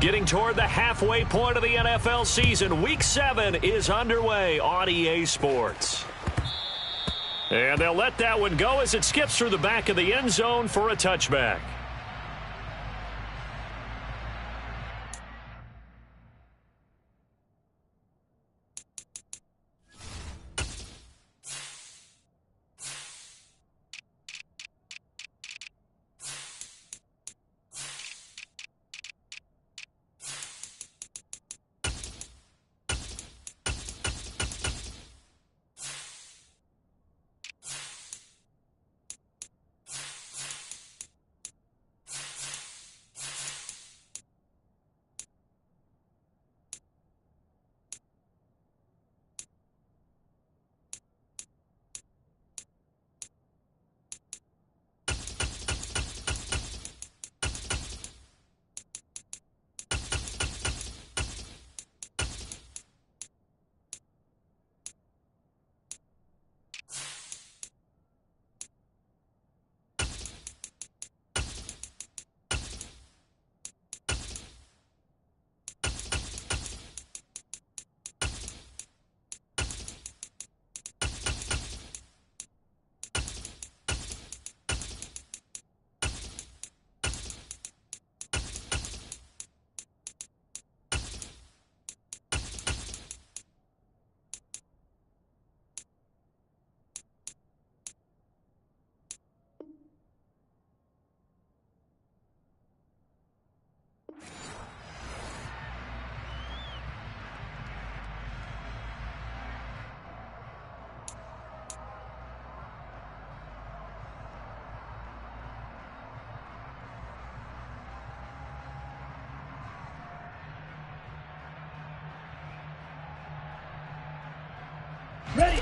Getting toward the halfway point of the NFL season. Week 7 is underway on EA Sports. And they'll let that one go as it skips through the back of the end zone for a touchback. Ready.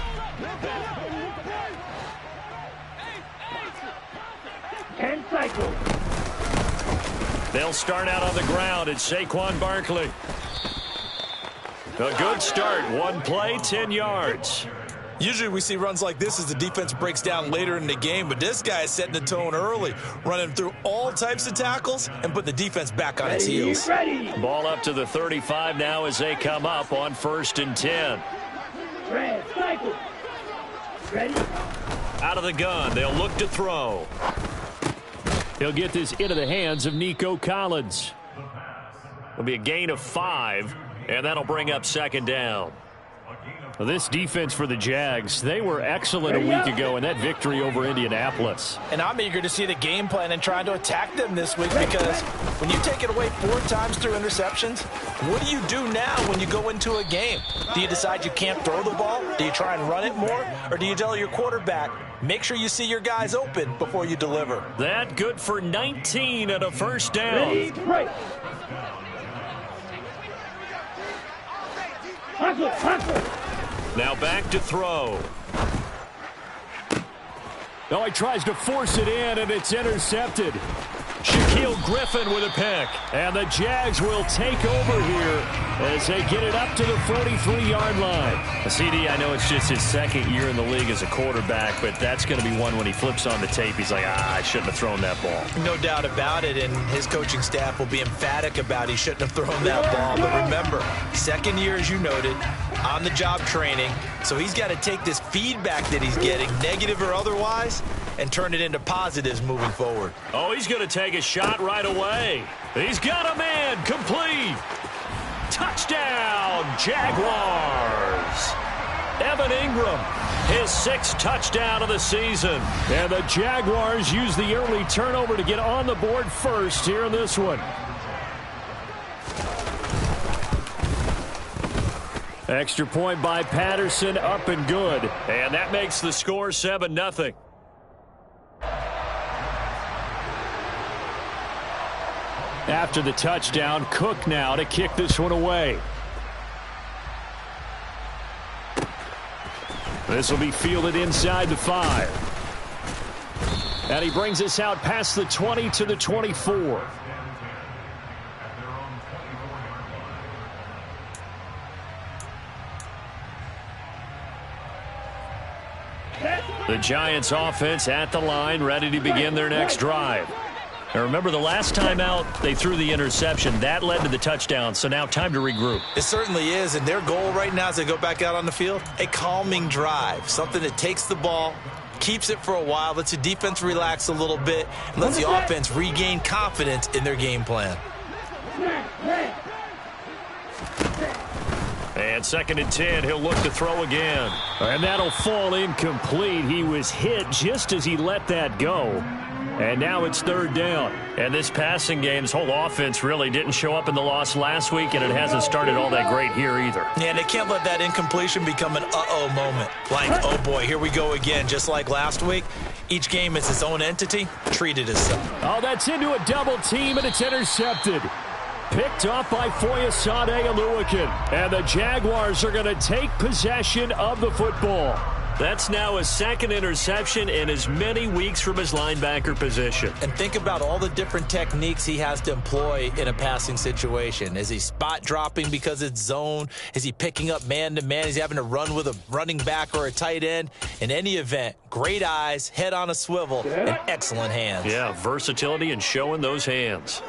10 cycles. They'll start out on the ground. It's Saquon Barkley. A good start. One play, 10 yards. Usually we see runs like this as the defense breaks down later in the game, but this guy is setting the tone early, running through all types of tackles and put the defense back on its heels. Ready. Ball up to the 35 now as they come up on 1st and 10. Red cycle. Ready. Out of the gun, they'll look to throw. He'll get this into the hands of Nico Collins. It'll be a gain of 5, and that'll bring up 2nd down. Well, this defense for the Jags, they were excellent a week ago in that victory over Indianapolis. And I'm eager to see the game plan and trying to attack them this week, because when you take it away 4 times through interceptions, what do you do now when you go into a game? Do you decide you can't throw the ball? Do you try and run it more? Or do you tell your quarterback, make sure you see your guys open before you deliver? That good for 19 and a 1st down. Ready. Break. Hustle. Now back to throw. Oh, he tries to force it in, and it's intercepted. Shaquille Griffin with a pick. And the Jags will take over here as they get it up to the 43-yard line. CD, I know it's just his 2nd year in the league as a quarterback, but that's going to be one when he flips on the tape. He's like, I shouldn't have thrown that ball. No doubt about it, and his coaching staff will be emphatic about he shouldn't have thrown that ball. But remember, 2nd year, as you noted, on-the-job training, so he's got to take this feedback that he's getting, negative or otherwise, and turn it into positives moving forward. Oh, he's going to take a shot right away. He's got a man. Complete. Touchdown, Jaguars. Evan Ingram, his 6th touchdown of the season. And the Jaguars use the early turnover to get on the board first here in this one. Extra point by Patterson, up and good. And that makes the score 7-0. After the touchdown, Cook now to kick this one away. This will be fielded inside the 5. And he brings us out past the 20 to the 24. The Giants offense at the line, ready to begin their next drive. Now remember, the last time out, they threw the interception. That led to the touchdown, so now time to regroup. It certainly is, and their goal right now as they go back out on the field, a calming drive, something that takes the ball, keeps it for a while, lets the defense relax a little bit, and lets the offense regain confidence in their game plan. And 2nd and 10, he'll look to throw again. And that'll fall incomplete. He was hit just as he let that go. And now it's 3rd down. And this passing game's whole offense really didn't show up in the loss last week, and it hasn't started all that great here either. Yeah, and they can't let that incompletion become an uh-oh moment. Like, oh boy, here we go again. Just like last week, each game is its own entity, treated as such. Oh, that's into a double team, and it's intercepted. Picked off by Foyesade Oluwakin. And the Jaguars are going to take possession of the football. That's now his 2nd interception in as many weeks from his linebacker position. And think about all the different techniques he has to employ in a passing situation. Is he spot dropping because it's zone? Is he picking up man-to-man? Is he having to run with a running back or a tight end? In any event, great eyes, head on a swivel, and excellent hands. Yeah, versatility and showing those hands.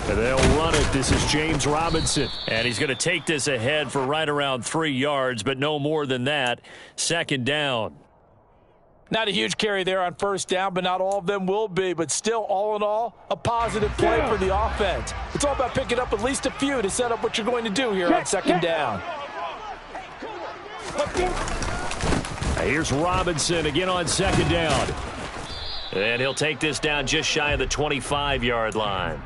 And they'll run it. This is James Robinson. And he's going to take this ahead for right around 3 yards, but no more than that. 2nd down. Not a huge carry there on 1st down, but not all of them will be. But still, all in all, a positive play for the offense. It's all about picking up at least a few to set up what you're going to do here on 2nd down. Here's Robinson again on 2nd down. And he'll take this down just shy of the 25-yard line.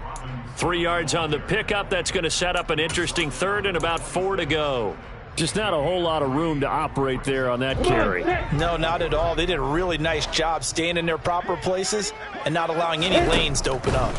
3 yards on the pickup. That's going to set up an interesting 3rd and about 4 to go. Just not a whole lot of room to operate there on that carry. No, not at all. They did a really nice job staying in their proper places and not allowing any lanes to open up.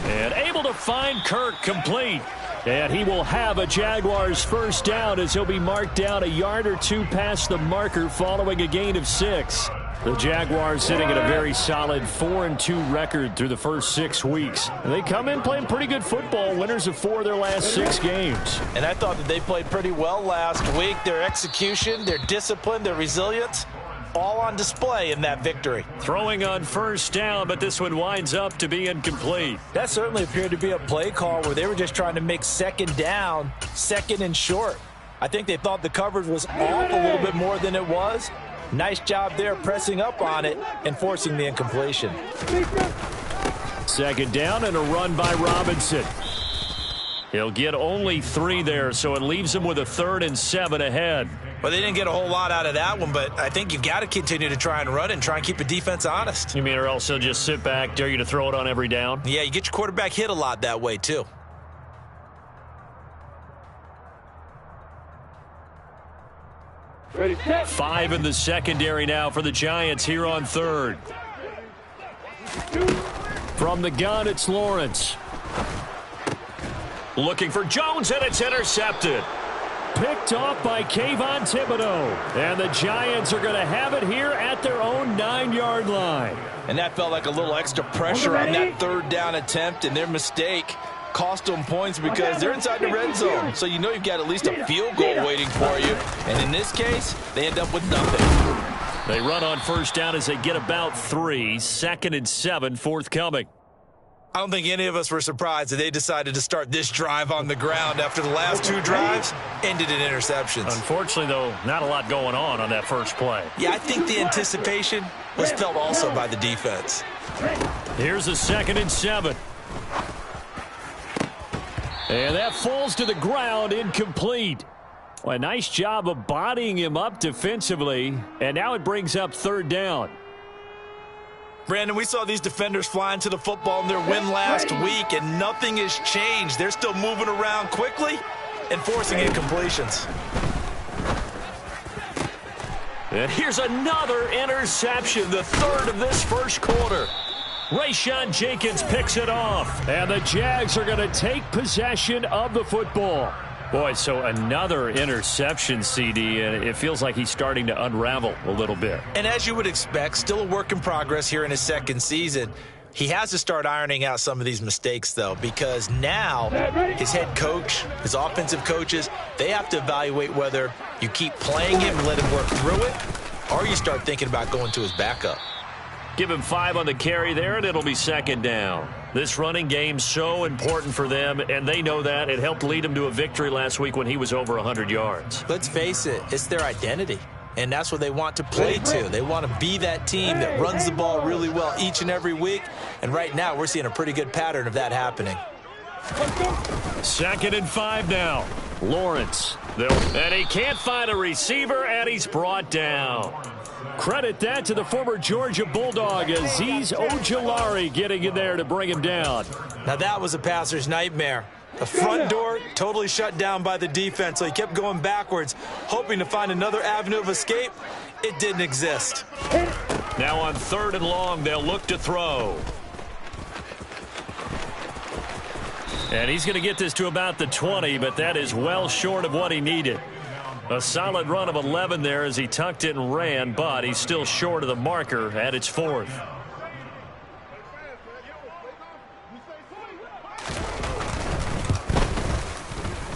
And able to find Kirk complete. And he will have a Jaguars 1st down as he'll be marked down a yard or 2 past the marker following a gain of 6. The Jaguars sitting at a very solid 4-2 record through the first 6 weeks. And they come in playing pretty good football, winners of 4 of their last 6 games. And I thought that they played pretty well last week. Their execution, their discipline, their resilience, all on display in that victory. Throwing on 1st down, but this one winds up to be incomplete. That certainly appeared to be a play call where they were just trying to make 2nd down, 2nd and short. I think they thought the coverage was off a little bit more than it was. Nice job there pressing up on it and forcing the incompletion. 2nd down and a run by Robinson. He'll get only 3 there, so it leaves him with a 3rd and 7 ahead. Well, they didn't get a whole lot out of that one, but I think you've got to continue to try and run and try and keep the defense honest. You mean, or else he'll just sit back, dare you to throw it on every down? Yeah, you get your quarterback hit a lot that way, too. Ready, set. 5 in the secondary now for the Giants here on 3rd. From the gun, it's Lawrence. Looking for Jones, and it's intercepted. Picked off by Kayvon Thibodeau. And the Giants are going to have it here at their own 9-yard line. And that felt like a little extra pressure on that 3rd down attempt, and their mistake cost them points because they're inside the red zone. So you know you've got at least a field goal waiting for you. And in this case, they end up with nothing. They run on 1st down as they get about 3. 2nd and 7 forthcoming. I don't think any of us were surprised that they decided to start this drive on the ground after the last 2 drives ended in interceptions. Unfortunately, though, not a lot going on that first play. Yeah, I think the anticipation was felt also by the defense. Here's a 2nd and 7. And that falls to the ground, incomplete. Well, a nice job of bodying him up defensively, and now it brings up 3rd down. Brandon, we saw these defenders flying to the football in their win last week, and nothing has changed. They're still moving around quickly and forcing incompletions. And here's another interception, the 3rd of this first quarter. Rayshawn Jenkins picks it off, and the Jags are going to take possession of the football. Boy, so another interception, CD, and it feels like he's starting to unravel a little bit. And as you would expect, still a work in progress here in his 2nd season. He has to start ironing out some of these mistakes, though, because now his head coach, his offensive coaches, they have to evaluate whether you keep playing him and let him work through it, or you start thinking about going to his backup. Give him 5 on the carry there, and it'll be second down. This running game's so important for them, and they know that. It helped lead them to a victory last week when he was over 100 yards. Let's face it, it's their identity, and that's what they want to play to. They want to be that team that runs the ball really well each and every week, and right now we're seeing a pretty good pattern of that happening. 2nd and 5 now. Lawrence. And he can't find a receiver, and he's brought down. Credit that to the former Georgia Bulldog, Azeez Ojulari getting in there to bring him down. Now that was a passer's nightmare. The front door totally shut down by the defense, so he kept going backwards, hoping to find another avenue of escape. It didn't exist. Now on 3rd and long, they'll look to throw. And he's going to get this to about the 20, but that is well short of what he needed. A solid run of 11 there as he tucked it and ran, but he's still short of the marker at its 4th.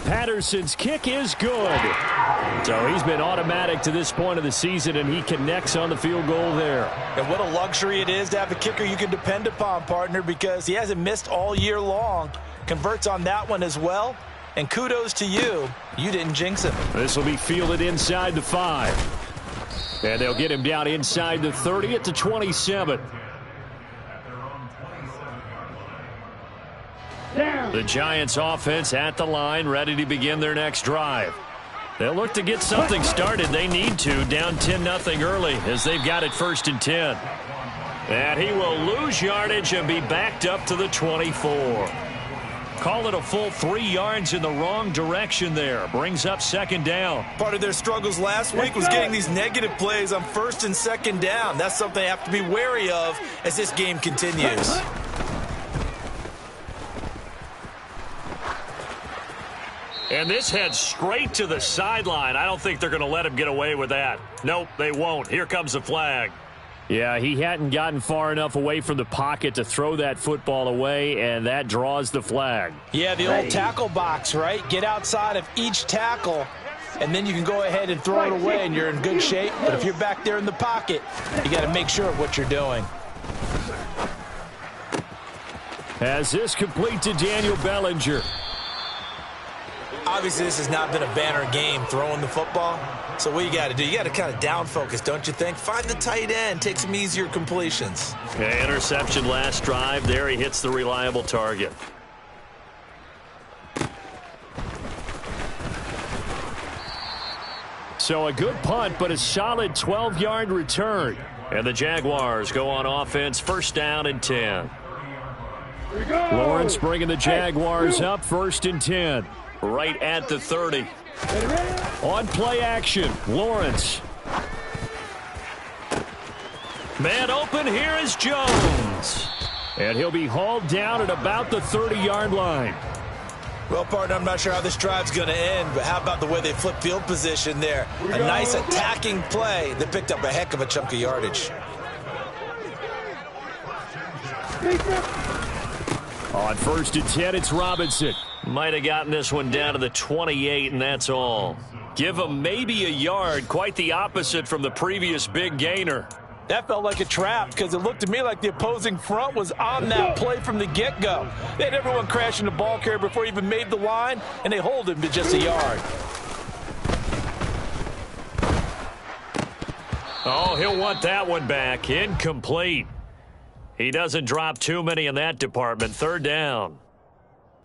Patterson's kick is good. So he's been automatic to this point of the season, and he connects on the field goal there. And what a luxury it is to have a kicker you can depend upon, partner, because he hasn't missed all year long. Converts on that one as well. And kudos to you. You didn't jinx him. This will be fielded inside the 5. And they'll get him down inside the 30 at the 27. The Giants offense at the line, ready to begin their next drive. They'll look to get something started. They need to, down 10-0 early as they've got it 1st and 10. And he will lose yardage and be backed up to the 24. Call it a full 3 yards in the wrong direction there. Brings up 2nd down. Part of their struggles last week was getting these negative plays on 1st and 2nd down. That's something they have to be wary of as this game continues. And this heads straight to the sideline. I don't think they're going to let him get away with that. Nope, they won't. Here comes the flag. Yeah, he hadn't gotten far enough away from the pocket to throw that football away, and that draws the flag. Yeah, the old tackle box, right? Get outside of each tackle, and then you can go ahead and throw it away, and you're in good shape. But if you're back there in the pocket, you got to make sure of what you're doing. As this complete to Daniel Bellinger. Obviously, this has not been a banner game throwing the football. So what you got to do, you got to kind of down focus, don't you think? Find the tight end, take some easier completions. Okay, interception last drive. There he hits the reliable target. So a good punt, but a solid 12-yard return. And the Jaguars go on offense, 1st down and 10. Lawrence bringing the Jaguars up, 1st and 10. Right at the 30. On play action, Lawrence. Man open, here is Jones. And he'll be hauled down at about the 30-yard line. Well, partner, I'm not sure how this drive's going to end, but how about the way they flip field position there? A nice attacking play that picked up a heck of a chunk of yardage. On 1st and 10, it's Robinson. Might have gotten this one down to the 28, and that's all. Give him maybe a yard, quite the opposite from the previous big gainer. That felt like a trap because it looked to me like the opposing front was on that play from the get-go. They had everyone crashing the ball carrier before he even made the line, and they hold him to just a yard. Oh, he'll want that one back. Incomplete. He doesn't drop too many in that department. 3rd down.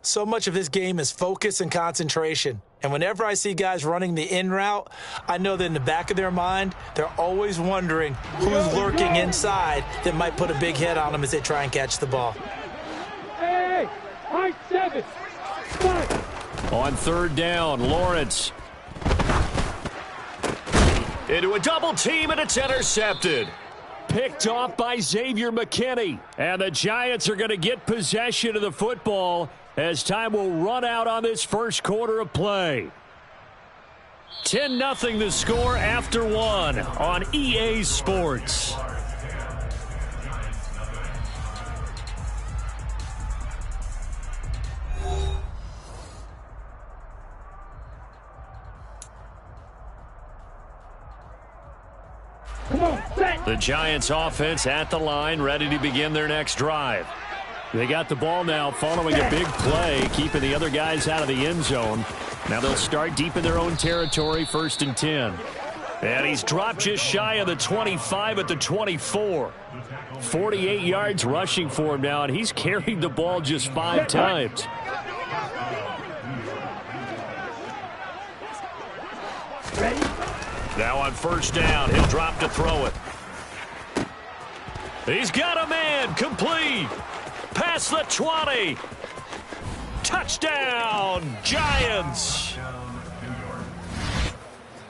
So much of this game is focus and concentration. And whenever I see guys running the in route, I know that in the back of their mind, they're always wondering who's lurking inside that might put a big hit on them as they try and catch the ball. Hey, high 7. On 3rd down, Lawrence. Into a double team, and it's intercepted. Picked off by Xavier McKinney. And the Giants are going to get possession of the football as time will run out on this 1st quarter of play. 10-0 the score after 1 on EA Sports. Come on, set. The Giants offense at the line, ready to begin their next drive. They got the ball now following a big play, keeping the other guys out of the end zone. Now they'll start deep in their own territory, 1st and 10. And he's dropped just shy of the 25 at the 24. 48 yards rushing for him now, and he's carried the ball just 5 times. Now on 1st down, he'll drop to throw it. He's got a man, complete. Past the 20. Touchdown, Giants.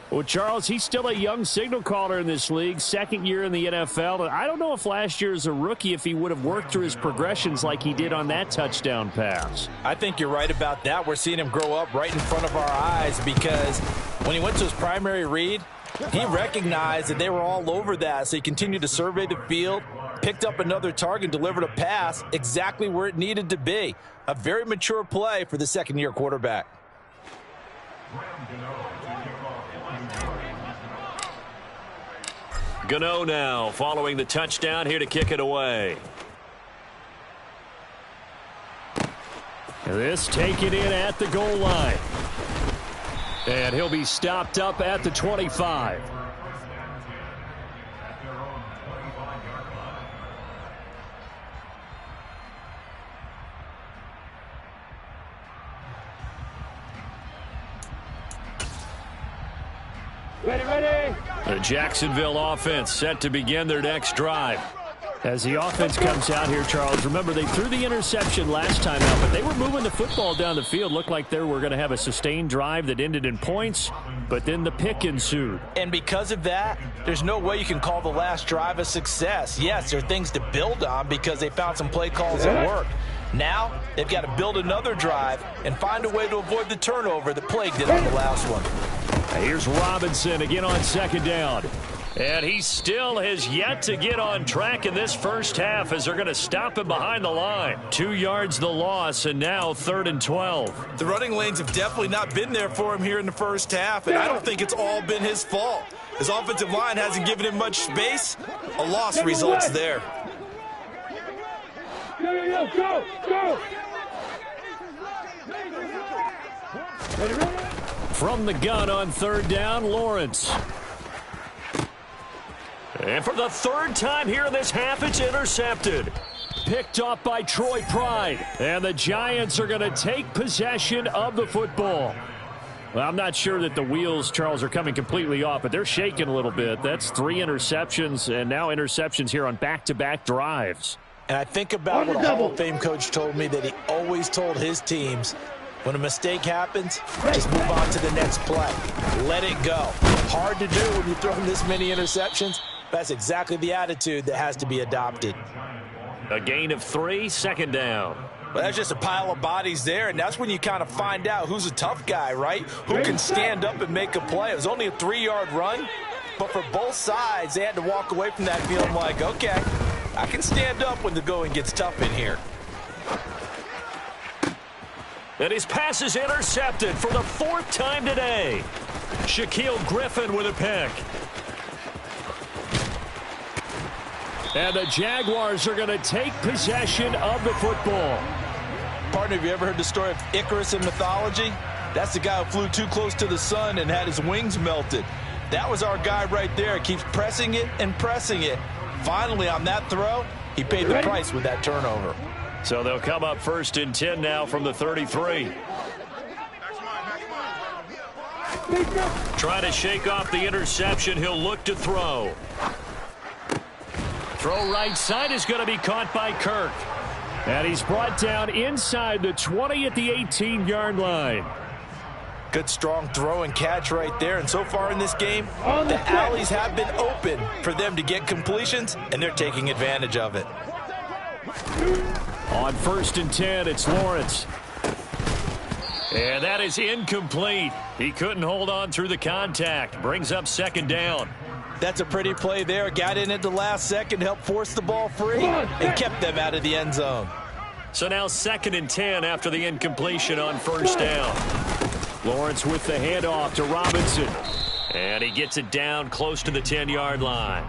Well, Charles, he's still a young signal caller in this league, 2nd year in the NFL. And I don't know if last year as a rookie, if he would have worked through his progressions like he did on that touchdown pass. I think you're right about that. We're seeing him grow up right in front of our eyes because when he went to his primary read, he recognized that they were all over that, so he continued to survey the field, picked up another target, delivered a pass exactly where it needed to be. A very mature play for the 2nd-year quarterback. Gano now following the touchdown here to kick it away. This taken in at the goal line. And he'll be stopped up at the 25. Ready. The Jacksonville offense set to begin their next drive. As the offense comes out here, Charles, remember they threw the interception last time out, but they were moving the football down the field. Looked like they were going to have a sustained drive that ended in points, but then the pick ensued. And because of that, there's no way you can call the last drive a success. Yes, there are things to build on because they found some play calls that work. Now, they've got to build another drive and find a way to avoid the turnover that plagued it on the last one. Here's Robinson again on 2nd down. And he still has yet to get on track in this first half as they're going to stop him behind the line. 2 yards the loss, and now 3rd and 12. The running lanes have definitely not been there for him here in the first half, and I don't think it's all been his fault. His offensive line hasn't given him much space. A loss results there. Go. Ready. From the gun on 3rd down, Lawrence. And for the 3rd time here in this half, it's intercepted. Picked off by Troy Pride. And the Giants are going to take possession of the football. Well, I'm not sure that the wheels, Charles, are coming completely off, but they're shaking a little bit. That's 3 interceptions, and now interceptions here on back-to-back drives. And I think about what a Hall of Fame coach told me that he always told his teams, when a mistake happens, just move on to the next play. Let it go. Hard to do when you're throwing this many interceptions. That's exactly the attitude that has to be adopted. A gain of 3, 2nd down. Well, that's just a pile of bodies there, and that's when you kind of find out who's a tough guy, right? Who can stand up and make a play. It was only a 3-yard run, but for both sides, they had to walk away from that feeling like, okay, I can stand up when the going gets tough in here. And his pass is intercepted for the 4th time today. Shaquille Griffin with a pick. And the Jaguars are going to take possession of the football. Partner, have you ever heard the story of Icarus in mythology? That's the guy who flew too close to the sun and had his wings melted. That was our guy right there. Keeps pressing it and pressing it. Finally, on that throw, he paid the price with that turnover. So they'll come up 1st and 10 now from the 33. Trying to shake off the interception. He'll look to throw. Throw right side is going to be caught by Kirk. And he's brought down inside the 20 at the 18-yard line. Good strong throw and catch right there. And so far in this game, the alleys have been open for them to get completions, and they're taking advantage of it. On 1st and 10, it's Lawrence. And that is incomplete. He couldn't hold on through the contact. Brings up 2nd down. That's a pretty play there. Got in at the last second, helped force the ball free, and kept them out of the end zone. So now 2nd and 10 after the incompletion on 1st down. Lawrence with the handoff to Robinson. And he gets it down close to the 10-yard line.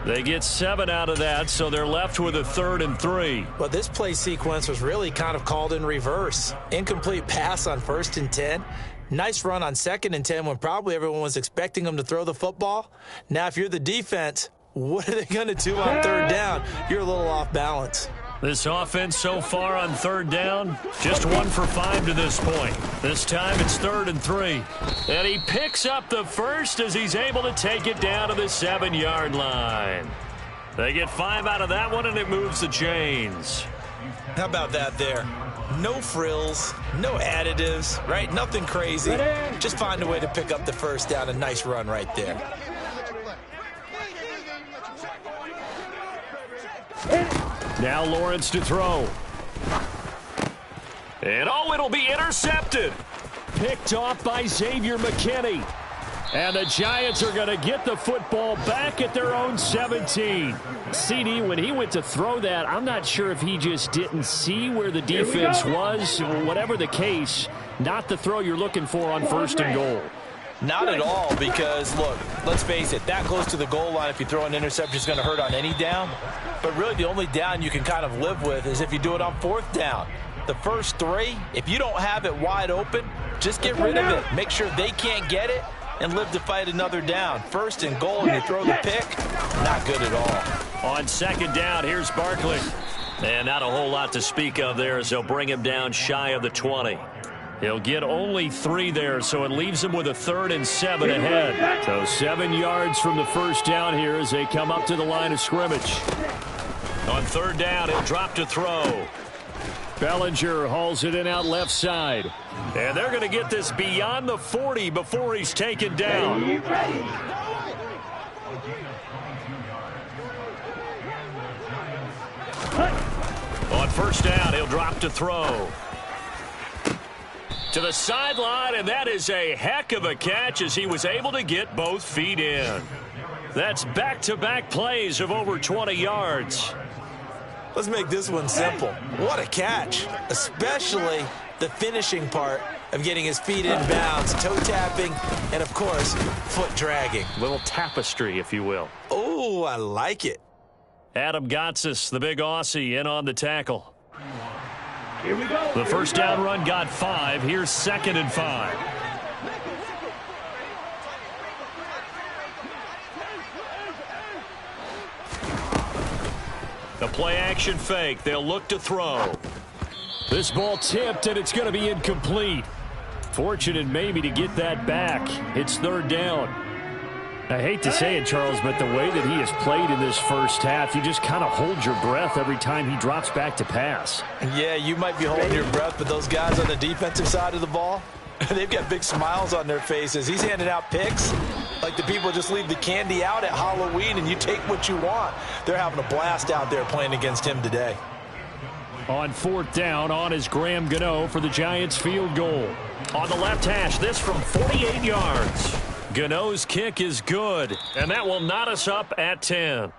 They get 7 out of that, so they're left with a 3rd and 3. Well, this play sequence was really kind of called in reverse. Incomplete pass on 1st and 10. Nice run on 2nd and 10 when probably everyone was expecting them to throw the football. Now, if you're the defense, what are they going to do on 3rd down? You're a little off balance. This offense so far on 3rd down, just 1 for 5 to this point. This time it's 3rd and 3. And he picks up the first as he's able to take it down to the 7-yard line. They get 5 out of that one, and it moves the chains. How about that there? No frills, no additives, right? Nothing crazy. Just find a way to pick up the first down. A nice run right there. Now Lawrence to throw. And it'll be intercepted. Picked off by Xavier McKinney. And the Giants are going to get the football back at their own 17. CD, when he went to throw that, I'm not sure if he just didn't see where the defense was. Whatever the case, not the throw you're looking for on 1st and goal. Not at all, because, look, let's face it, that close to the goal line, if you throw an interception, is going to hurt on any down. But really, the only down you can kind of live with is if you do it on 4th down. The first 3, if you don't have it wide open, just get rid of it. Make sure they can't get it and live to fight another down. 1st and goal, and you throw the pick, not good at all. On 2nd down, here's Barkley. And not a whole lot to speak of there as they'll bring him down shy of the 20. He'll get only 3 there, so it leaves him with a 3rd and 7 ahead. So 7 yards from the first down here as they come up to the line of scrimmage. On 3rd down, he'll drop to throw. Bellinger hauls it in out left side. And they're going to get this beyond the 40 before he's taken down. On 1st down, he'll drop to throw. To the sideline, and that is a heck of a catch as he was able to get both feet in. That's back-to-back plays of over 20 yards. Let's make this one simple. What a catch, especially the finishing part of getting his feet in bounds, toe tapping, and, of course, foot dragging. Little tapestry, if you will. Oh, I like it. Adam Gotsis, the big Aussie, in on the tackle. Here we go. The first down run got 5. Here's 2nd and 5. The play action fake. They'll look to throw. This ball tipped, and it's going to be incomplete. Fortunate maybe to get that back. It's 3rd down. I hate to say it, Charles, but the way that he has played in this first half, you just kind of hold your breath every time he drops back to pass. Yeah, you might be holding your breath, but those guys on the defensive side of the ball, they've got big smiles on their faces. He's handing out picks like the people just leave the candy out at Halloween and you take what you want. They're having a blast out there playing against him today. On 4th down, on is Graham Gano for the Giants field goal. On the left hash, this from 48 yards. Gano's kick is good, and that will knot us up at 10.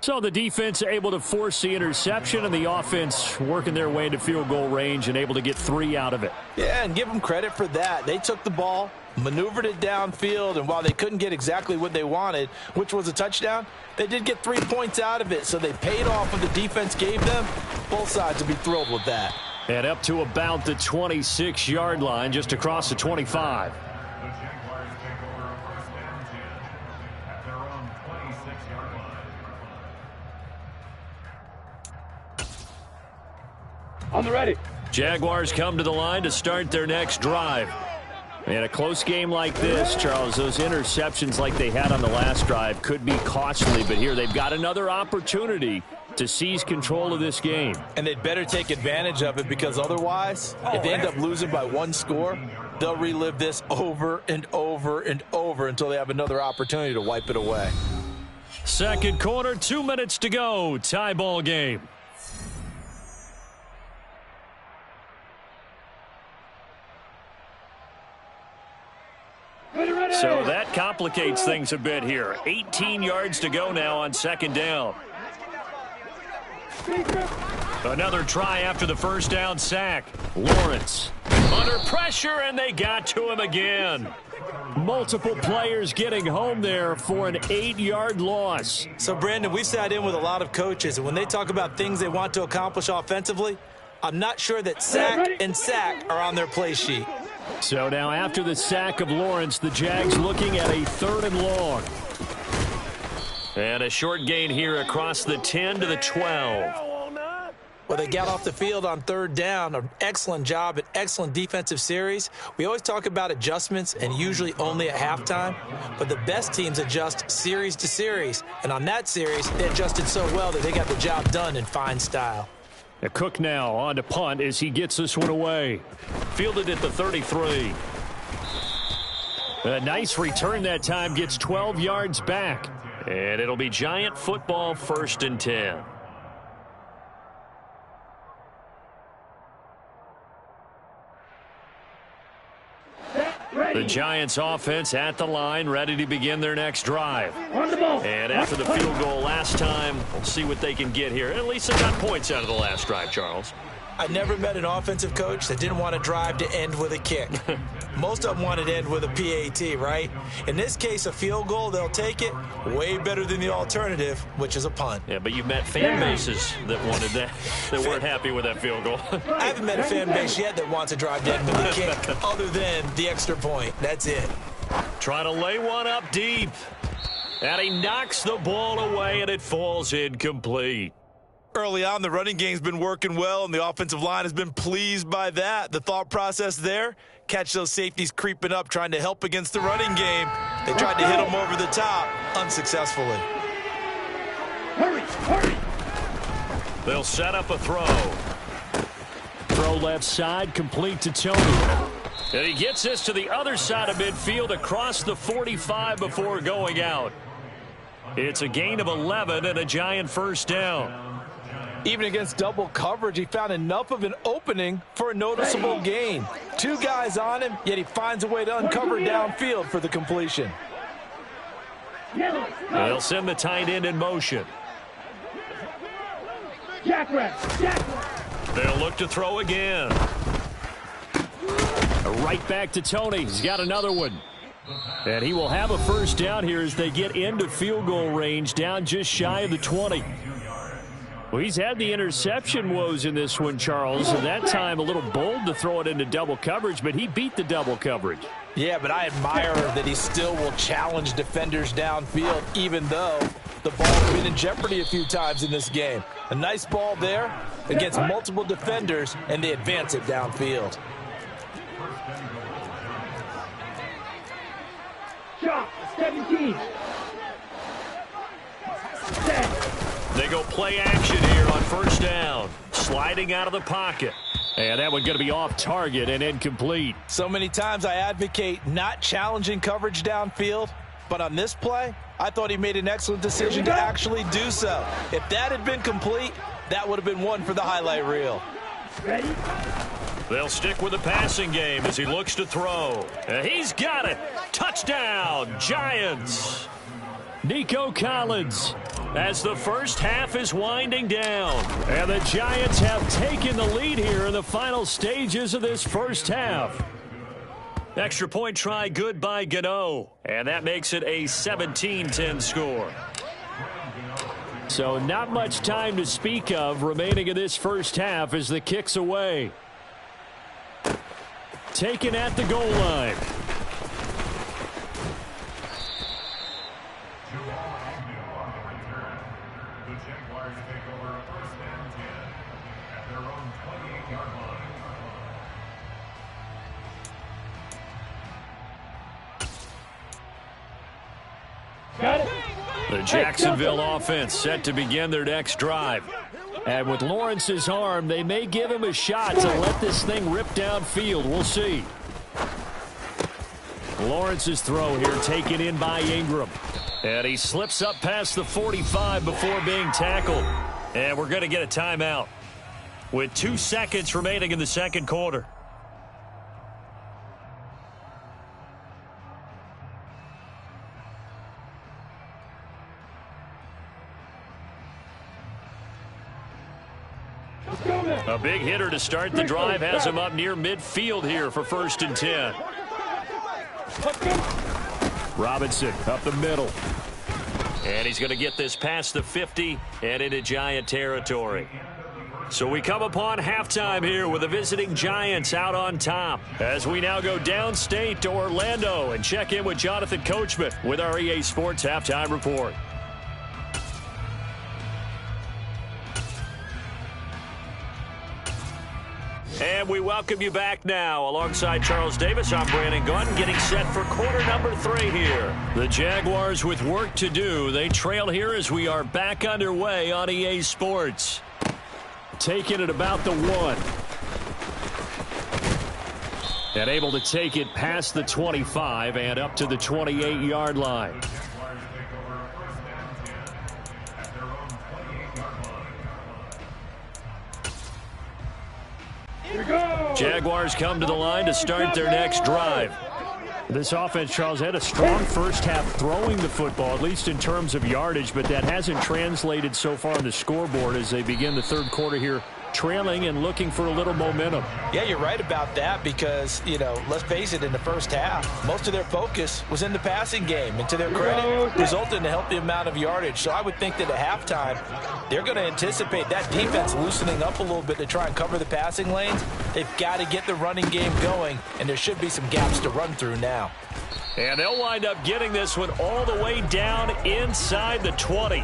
So the defense able to force the interception, and the offense working their way into field goal range and able to get 3 out of it. Yeah, and give them credit for that. They took the ball, maneuvered it downfield, and while they couldn't get exactly what they wanted, which was a touchdown, they did get 3 points out of it, so they paid off what the defense gave them. Both sides will be thrilled with that. And up to about the 26-yard line, just across the 25. On the ready. Jaguars come to the line to start their next drive. In a close game like this, Charles, those interceptions like they had on the last drive could be costly, but here they've got another opportunity to seize control of this game. And they'd better take advantage of it, because otherwise, if they end up losing by 1 score, they'll relive this over and over and over until they have another opportunity to wipe it away. Second quarter, 2 minutes to go. Tie ball game. So that complicates things a bit here. 18 yards to go now on 2nd down. Another try after the first down sack. Lawrence Under pressure, and they got to him again. Multiple players getting home there for an 8-yard loss. So, Brandon, we sat in with a lot of coaches, and when they talk about things they want to accomplish offensively, I'm not sure that sack and sack are on their play sheet. So now after the sack of Lawrence, the Jags looking at a 3rd and long. And a short gain here across the 10 to the 12. Well, they got off the field on 3rd down. An excellent job, an excellent defensive series. We always talk about adjustments, and usually only at halftime. But the best teams adjust series to series. And on that series, they adjusted so well that they got the job done in fine style. A Cook now on to punt as he gets this one away. Fielded at the 33. A nice return that time, gets 12 yards back. And it'll be Giant football, 1st and 10. The Giants offense at the line, ready to begin their next drive. And after the field goal last time, we'll see what they can get here. At least they got points out of the last drive, Charles. I never met an offensive coach that didn't want to drive to end with a kick. Most of them wanted to end with a PAT, right? In this case, a field goal, they'll take it. Way better than the alternative, which is a punt. Yeah, but you've met fan bases that wanted that, that weren't happy with that field goal. I haven't met a fan base yet that wants to drive to end with a kick, other than the extra point. That's it. Trying to lay one up deep. And he knocks the ball away, and it falls incomplete. Early on, the running game's been working well, and the offensive line has been pleased by that. The thought process there, catch those safeties creeping up, trying to help against the running game. They tried to hit them over the top, unsuccessfully. Hurry! They'll set up a throw. Throw left side, complete to Tony. And he gets this to the other side of midfield across the 45 before going out. It's a gain of 11 and a Giant 1st down. Even against double coverage, he found enough of an opening for a noticeable gain. 2 guys on him, yet he finds a way to uncover downfield for the completion. They'll send the tight end in motion. They'll look to throw again. Right back to Tony. He's got another one. And he will have a 1st down here as they get into field goal range, down just shy of the 20. Well, he's had the interception woes in this one, Charles, and that time a little bold to throw it into double coverage, but he beat the double coverage. Yeah, but I admire that he still will challenge defenders downfield, even though the ball has been in jeopardy a few times in this game. A nice ball there against multiple defenders, and they advance it downfield. Shot, 17. They go play action here on 1st down. Sliding out of the pocket. And that one going to be off target and incomplete. So many times I advocate not challenging coverage downfield, but on this play, I thought he made an excellent decision to actually do so. If that had been complete, that would have been one for the highlight reel. Ready? They'll stick with the passing game as he looks to throw. He's got it. Touchdown, Giants. Nico Collins as the first half is winding down. And the Giants have taken the lead here in the final stages of this first half. Extra point try good by Gano. And that makes it a 17-10 score. So not much time to speak of remaining in this first half as the kick's away. Taken at the goal line. The Jacksonville offense set to begin their next drive. And with Lawrence's arm, they may give him a shot to let this thing rip downfield. We'll see. Lawrence's throw here taken in by Ingram. And he slips up past the 45 before being tackled. And we're going to get a timeout with 2 seconds remaining in the second quarter. A big hitter to start the drive has him up near midfield here for 1st and 10. Robinson up the middle. And he's going to get this past the 50 and into Giant territory. So we come upon halftime here with the visiting Giants out on top, as we now go downstate to Orlando and check in with Jonathan Coachman with our EA Sports Halftime Report. And we welcome you back now. Alongside Charles Davis, I'm Brandon Gunn, getting set for quarter number 3 here. The Jaguars with work to do. They trail here as we are back underway on EA Sports. Taking it about the 1. And able to take it past the 25 and up to the 28-yard line. Jaguars come to the line to start their next drive. This offense, Charles, had a strong first half throwing the football, at least in terms of yardage, but that hasn't translated so far on the scoreboard as they begin the third quarter here, trailing and looking for a little momentum. Yeah, you're right about that because, let's face it, in the first half, most of their focus was in the passing game. And to their credit, resulted in a healthy amount of yardage. So I would think that at halftime, they're going to anticipate that defense loosening up a little bit to try and cover the passing lanes. They've got to get the running game going, and there should be some gaps to run through now. And they'll wind up getting this one all the way down inside the 20.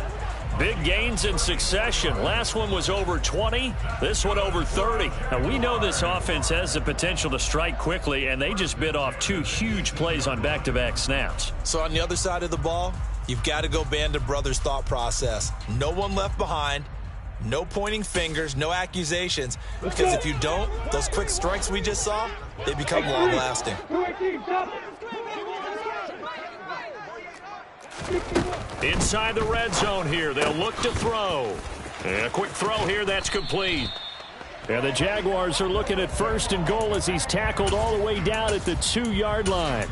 Big gains in succession. Last one was over 20. This one over 30. Now, we know this offense has the potential to strike quickly, and they just bit off 2 huge plays on back-to-back snaps. So on the other side of the ball, you've got to go Band of Brothers thought process. No one left behind. No pointing fingers, no accusations. Because if you don't, those quick strikes we just saw, they become long-lasting. Inside the red zone here, they'll look to throw. And a quick throw here, that's complete. And the Jaguars are looking at 1st and goal as he's tackled all the way down at the 2-yard line.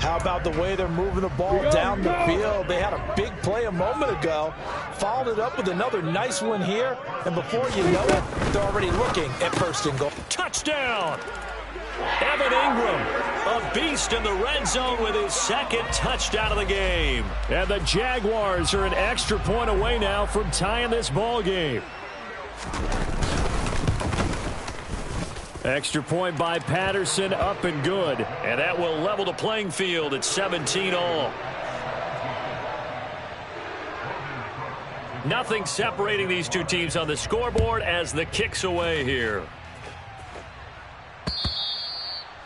How about the way they're moving the ball down the field? They had a big play a moment ago, followed it up with another nice one here, and before you know it, they're already looking at 1st and goal. Touchdown! Evan Ingram, a beast in the red zone with his 2nd touchdown of the game. And the Jaguars are an extra point away now from tying this ball game. Extra point by Patterson, up and good. And that will level the playing field at 17-all. Nothing separating these 2 teams on the scoreboard as the kick's away here.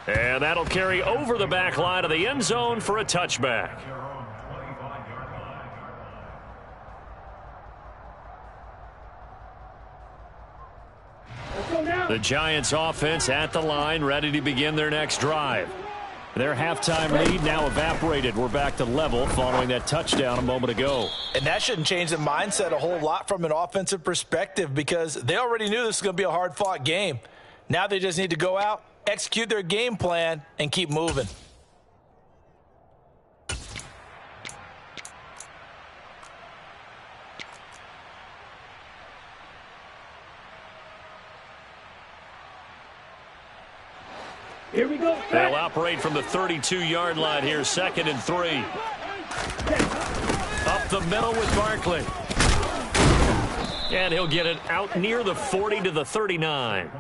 And that'll carry over the back line of the end zone for a touchback. The Giants offense at the line, ready to begin their next drive. Their halftime lead now evaporated. We're back to level following that touchdown a moment ago. And that shouldn't change the mindset a whole lot from an offensive perspective because they already knew this was going to be a hard-fought game. Now they just need to go out, execute their game plan, and keep moving. Here we go. They'll operate from the 32-yard line here, 2nd and 3. Up the middle with Barkley. And he'll get it out near the 40 to the 39.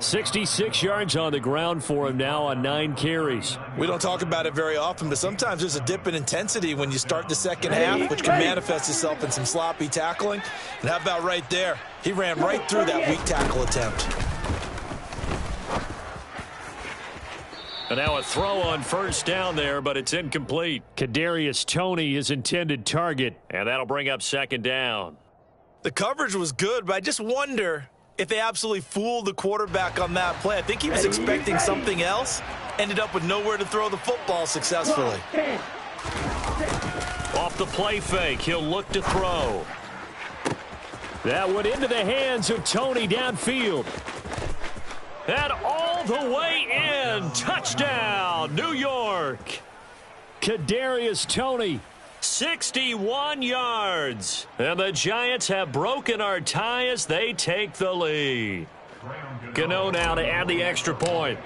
66 yards on the ground for him now on 9 carries. We don't talk about it very often, but sometimes there's a dip in intensity when you start the second half, which can manifest itself in some sloppy tackling. And how about right there? He ran right through that weak tackle attempt. And now a throw on 1st down there, but it's incomplete. Kadarius Toney, his intended target, and that'll bring up 2nd down. The coverage was good, but I just wonder if they absolutely fooled the quarterback on that play. I think he was expecting something else, ended up with nowhere to throw the football successfully. Off the play fake, he'll look to throw. That went into the hands of Toney downfield. And all the way in. Touchdown, New York. Kadarius Toney 61 yards. And the Giants have broken our tie as they take the lead. Gano now to add the extra point.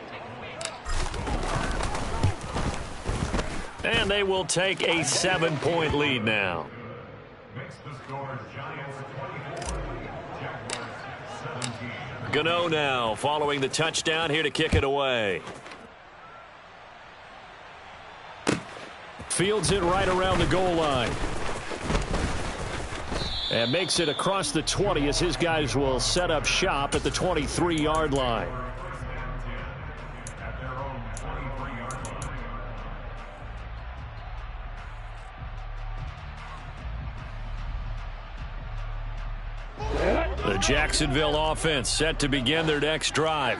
And they will take a 7-point lead now. Gano now following the touchdown here to kick it away. Fields it right around the goal line. And makes it across the 20 as his guys will set up shop at the 23-yard line. The Jacksonville offense set to begin their next drive.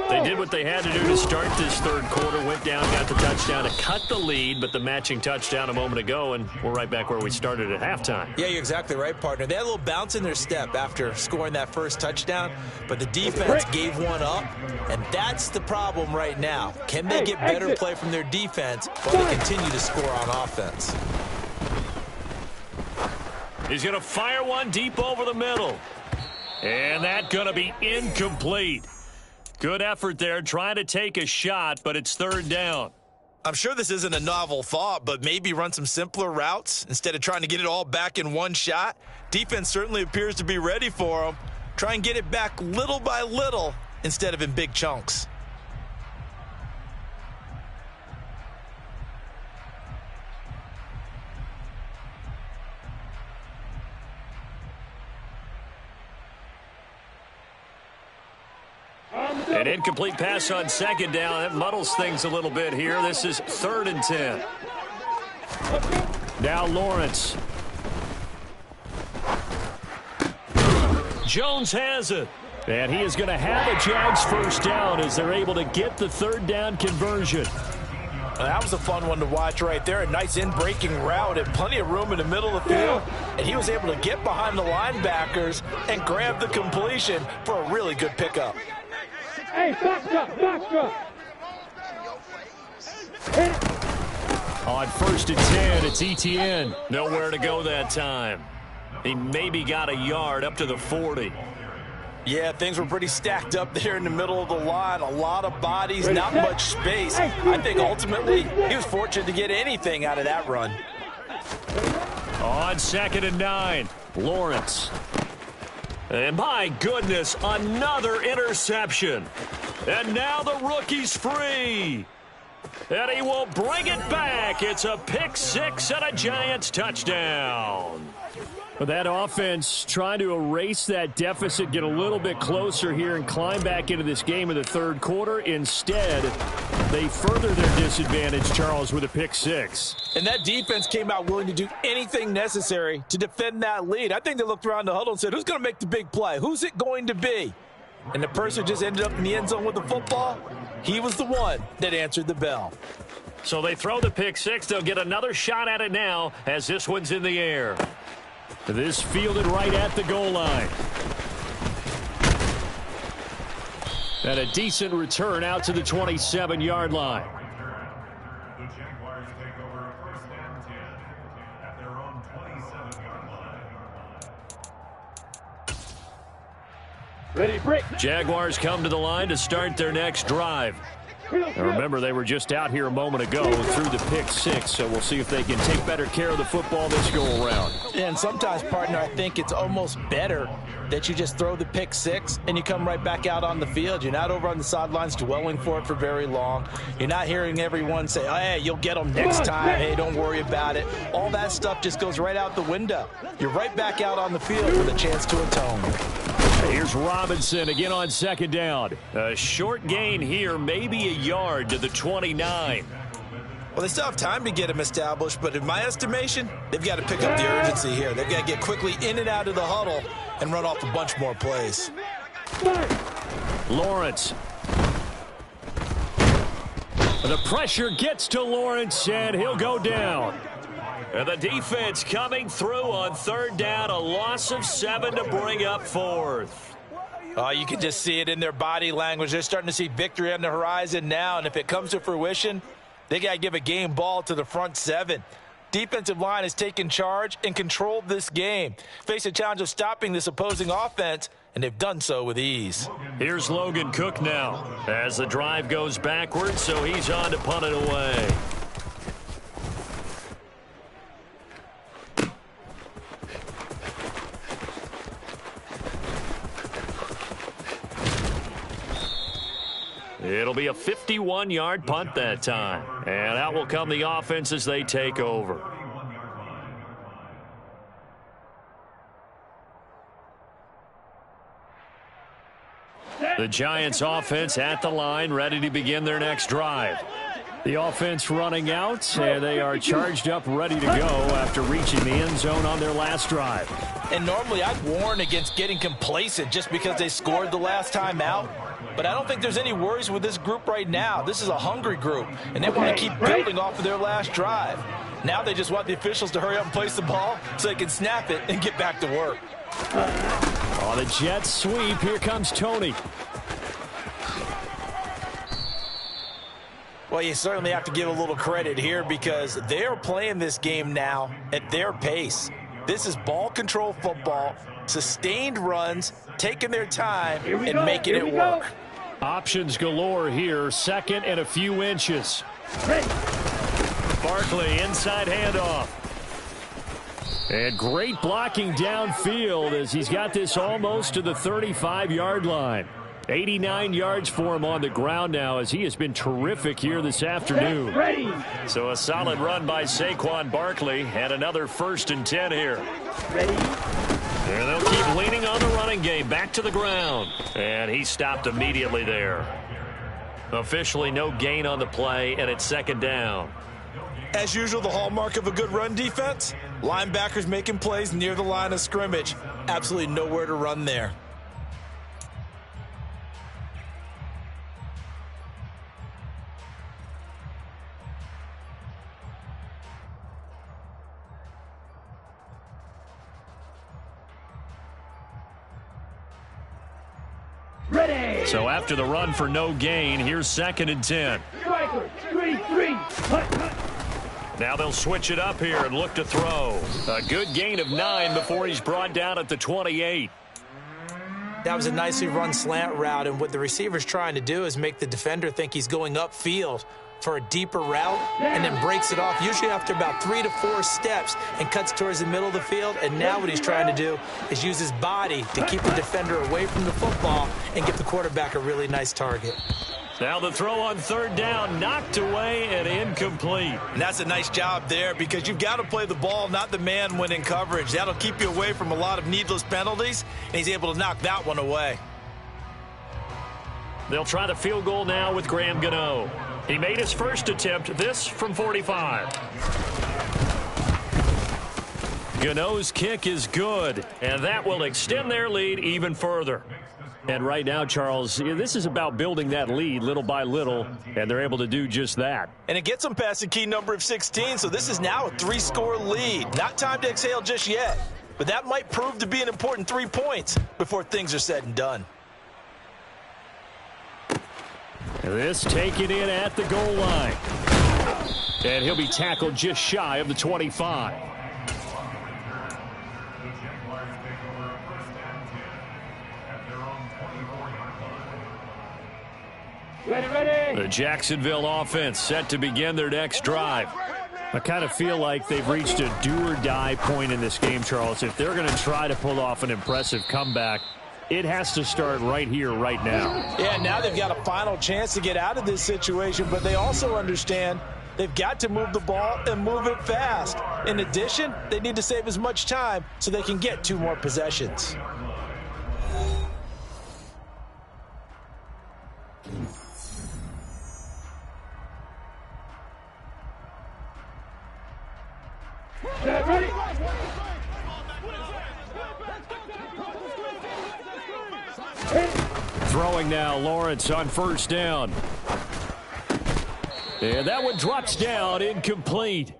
They did what they had to do to start this third quarter. Went down, got the touchdown to cut the lead, but the matching touchdown a moment ago, and we're right back where we started at halftime. Yeah, you're exactly right, partner. They had a little bounce in their step after scoring that first touchdown, but the defense gave one up, and that's the problem right now. Can they get better play from their defense while they continue to score on offense? He's going to fire one deep over the middle. And that's going to be incomplete. Good effort there trying to take a shot, but it's third down. I'm sure this isn't a novel thought, but maybe run some simpler routes instead of trying to get it all back in one shot. Defense certainly appears to be ready for them. Try and get it back little by little instead of in big chunks. An incomplete pass on second down. That muddles things a little bit here. This is 3rd and 10. Now Lawrence. Jones has it. And he is going to have a Jags first down as they're able to get the third down conversion. That was a fun one to watch right there. A nice in-breaking route and plenty of room in the middle of the field. And he was able to get behind the linebackers and grab the completion for a really good pickup. Hey, box drop. On 1st and 10, it's Etienne. Nowhere to go that time. He maybe got a yard up to the 40. Yeah, things were pretty stacked up there in the middle of the line. A lot of bodies, not much space. I think ultimately he was fortunate to get anything out of that run. On 2nd and 9, Lawrence. And my goodness, another interception. And now the rookie's free. And he will bring it back. It's a pick six and a Giants touchdown. That offense trying to erase that deficit, get a little bit closer here and climb back into this game in the third quarter. Instead, they further their disadvantage, Charles, with a pick six. And that defense came out willing to do anything necessary to defend that lead. I think they looked around the huddle and said, who's going to make the big play? Who's it going to be? And the person who just ended up in the end zone with the football, he was the one that answered the bell. So they throw the pick six. They'll get another shot at it now as this one's in the air. This fielded right at the goal line. And a decent return out to the 27-yard line. The Jaguars take over 1st and 10 at their own 27-yard line. Ready, break. Jaguars come to the line to start their next drive. Now remember, they were just out here a moment ago through the pick six, so we'll see if they can take better care of the football this go-around. And sometimes, partner, I think it's almost better that you just throw the pick six and you come right back out on the field. You're not over on the sidelines dwelling for it for very long. You're not hearing everyone say, oh, hey, you'll get them next time. Hey, don't worry about it. All that stuff just goes right out the window. You're right back out on the field with a chance to atone. Here's Robinson again on 2nd down. A short gain here, maybe a yard to the 29. Well, they still have time to get him established, but in my estimation, they've got to pick up the urgency here. They've got to get quickly in and out of the huddle and run off a bunch more plays. Lawrence. The pressure gets to Lawrence, and he'll go down. And the defense coming through on 3rd down, a loss of 7 to bring up 4th. Oh, you can just see it in their body language. They're starting to see victory on the horizon now, and if it comes to fruition, they got to give a game ball to the front 7. Defensive line has taken charge and controlled this game. Face a challenge of stopping this opposing offense, and they've done so with ease. Here's Logan Cook now as the drive goes backwards, so he's on to punt it away. It'll be a 51-yard punt that time. And out will come the offense as they take over. The Giants offense at the line, ready to begin their next drive. The offense running out, and they are charged up, ready to go after reaching the end zone on their last drive. And normally I'd warn against getting complacent just because they scored the last time out. But I don't think there's any worries with this group right now. This is a hungry group, and they want to keep building off of their last drive. Now they just want the officials to hurry up and place the ball so they can snap it and get back to work. On the jet sweep, here comes Tony. Well, you certainly have to give a little credit here because they're playing this game now at their pace. This is ball control football, sustained runs, taking their time and making it work. Options galore here, second and a few inches. Barkley, inside handoff. And great blocking downfield as he's got this almost to the 35-yard line. 89 yards for him on the ground now as he has been terrific here this afternoon. So a solid run by Saquon Barkley and another 1st and 10 here. And they'll keep leaning on the running game back to the ground. And he stopped immediately there. Officially no gain on the play, and it's 2nd down. As usual, the hallmark of a good run defense, linebackers making plays near the line of scrimmage. Absolutely nowhere to run there. So after the run for no gain, here's 2nd and 10. Now they'll switch it up here and look to throw. A good gain of 9 before he's brought down at the 28. That was a nicely run slant route, and what the receiver's trying to do is make the defender think he's going upfield for a deeper route and then breaks it off, usually after about 3 to 4 steps, and cuts towards the middle of the field. And now what he's trying to do is use his body to keep the defender away from the football and give the quarterback a really nice target. Now the throw on 3rd down, knocked away and incomplete. And that's a nice job there because you've got to play the ball, not the man when in coverage. That'll keep you away from a lot of needless penalties, and he's able to knock that one away. They'll try the field goal now with Graham Gano. He made his first attempt, this from 45. Gano's kick is good, and that will extend their lead even further. And right now, Charles, this is about building that lead little by little, and they're able to do just that. And it gets them past the key number of 16, so this is now a 3-score lead. Not time to exhale just yet, but that might prove to be an important 3 points before things are said and done. This taken in at the goal line. And he'll be tackled just shy of the 25. The Jacksonville offense set to begin their next drive. I kind of feel like they've reached a do-or-die point in this game, Charles. If they're going to try to pull off an impressive comeback, it has to start right here, right now. Yeah, now they've got a final chance to get out of this situation, but they also understand they've got to move the ball and move it fast. In addition, they need to save as much time so they can get 2 more possessions. Throwing now, Lawrence on 1st down. And that one drops down, incomplete.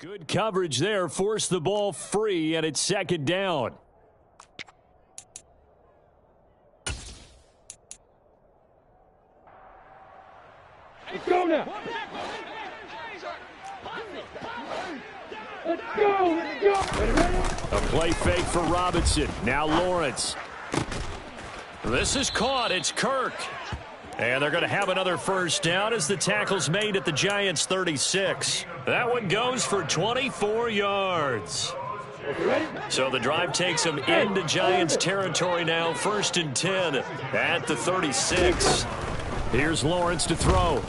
Good coverage there. Forced the ball free, and it's second down. Let's go now. Let's go. Let's go. A play fake for Robinson. Now Lawrence. This is caught. It's Kirk. And they're going to have another first down as the tackle's made at the Giants' 36. That one goes for 24 yards. So the drive takes them into Giants territory now. 1st and 10 at the 36. Here's Lawrence to throw.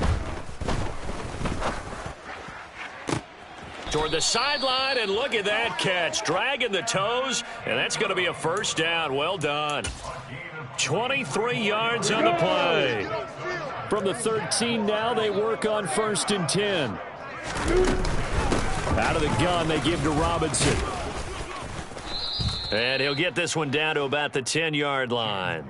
Toward the sideline, and look at that catch. Dragging the toes, and that's going to be a first down. Well done. 23 yards on the play. From the 13 now, they work on 1st and 10. Out of the gun, they give to Robinson. And he'll get this one down to about the 10-yard line.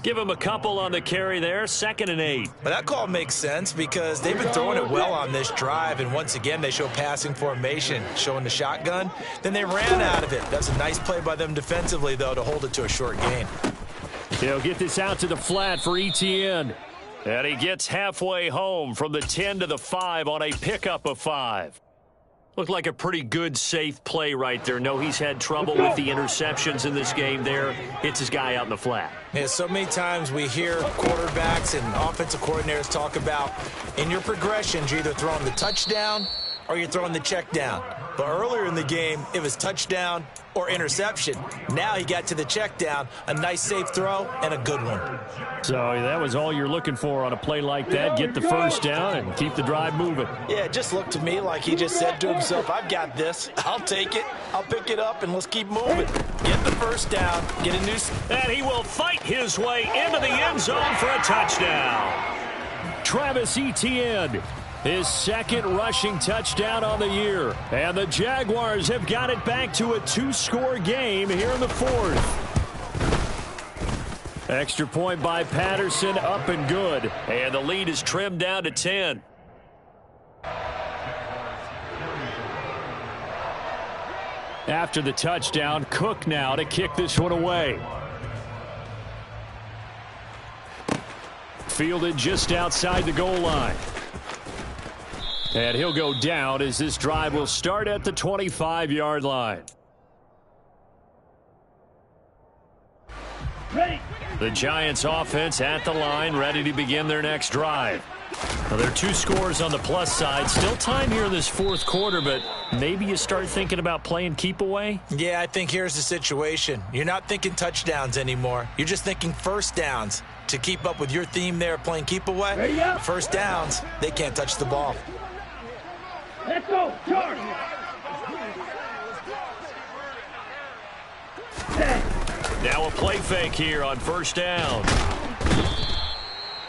Give him a couple on the carry there. 2nd and 8. But that call makes sense because they've been throwing it well on this drive, and once again they show passing formation, showing the shotgun. Then they ran out of it. That's a nice play by them defensively, though, to hold it to a short gain. He'll get this out to the flat for Etienne. And he gets halfway home from the 10 to the 5 on a pickup of 5. Looked like a pretty good, safe play right there. No, he's had trouble with the interceptions in this game there. Hits his guy out in the flat. Yeah, so many times we hear quarterbacks and offensive coordinators talk about in your progressions, you're either throwing the touchdown or you're throwing the check down. But earlier in the game, it was touchdown or interception. Now he got to the check down, a nice safe throw, and a good one. So that was all you're looking for on a play like that. Get the first down and keep the drive moving. Yeah, it just looked to me like he just said to himself, I've got this. I'll take it. I'll pick it up, and let's keep moving. Get the first down. Get a new... And he will fight his way into the end zone for a touchdown. Travis Etienne. His 2nd rushing touchdown on the year. And the Jaguars have got it back to a 2-score game here in the 4th. Extra point by Patterson, up and good. And the lead is trimmed down to 10. After the touchdown, Cook now to kick this one away. Fielded just outside the goal line. And he'll go down as this drive will start at the 25-yard line. Ready. The Giants offense at the line, ready to begin their next drive. Well, there are 2 scores on the plus side. Still time here in this 4th quarter, but maybe you start thinking about playing keep away? Yeah, I think here's the situation. You're not thinking touchdowns anymore. You're just thinking first downs. To keep up with your theme there, playing keep away, first downs, they can't touch the ball. Let's go. Charge. Now a play fake here on 1st down.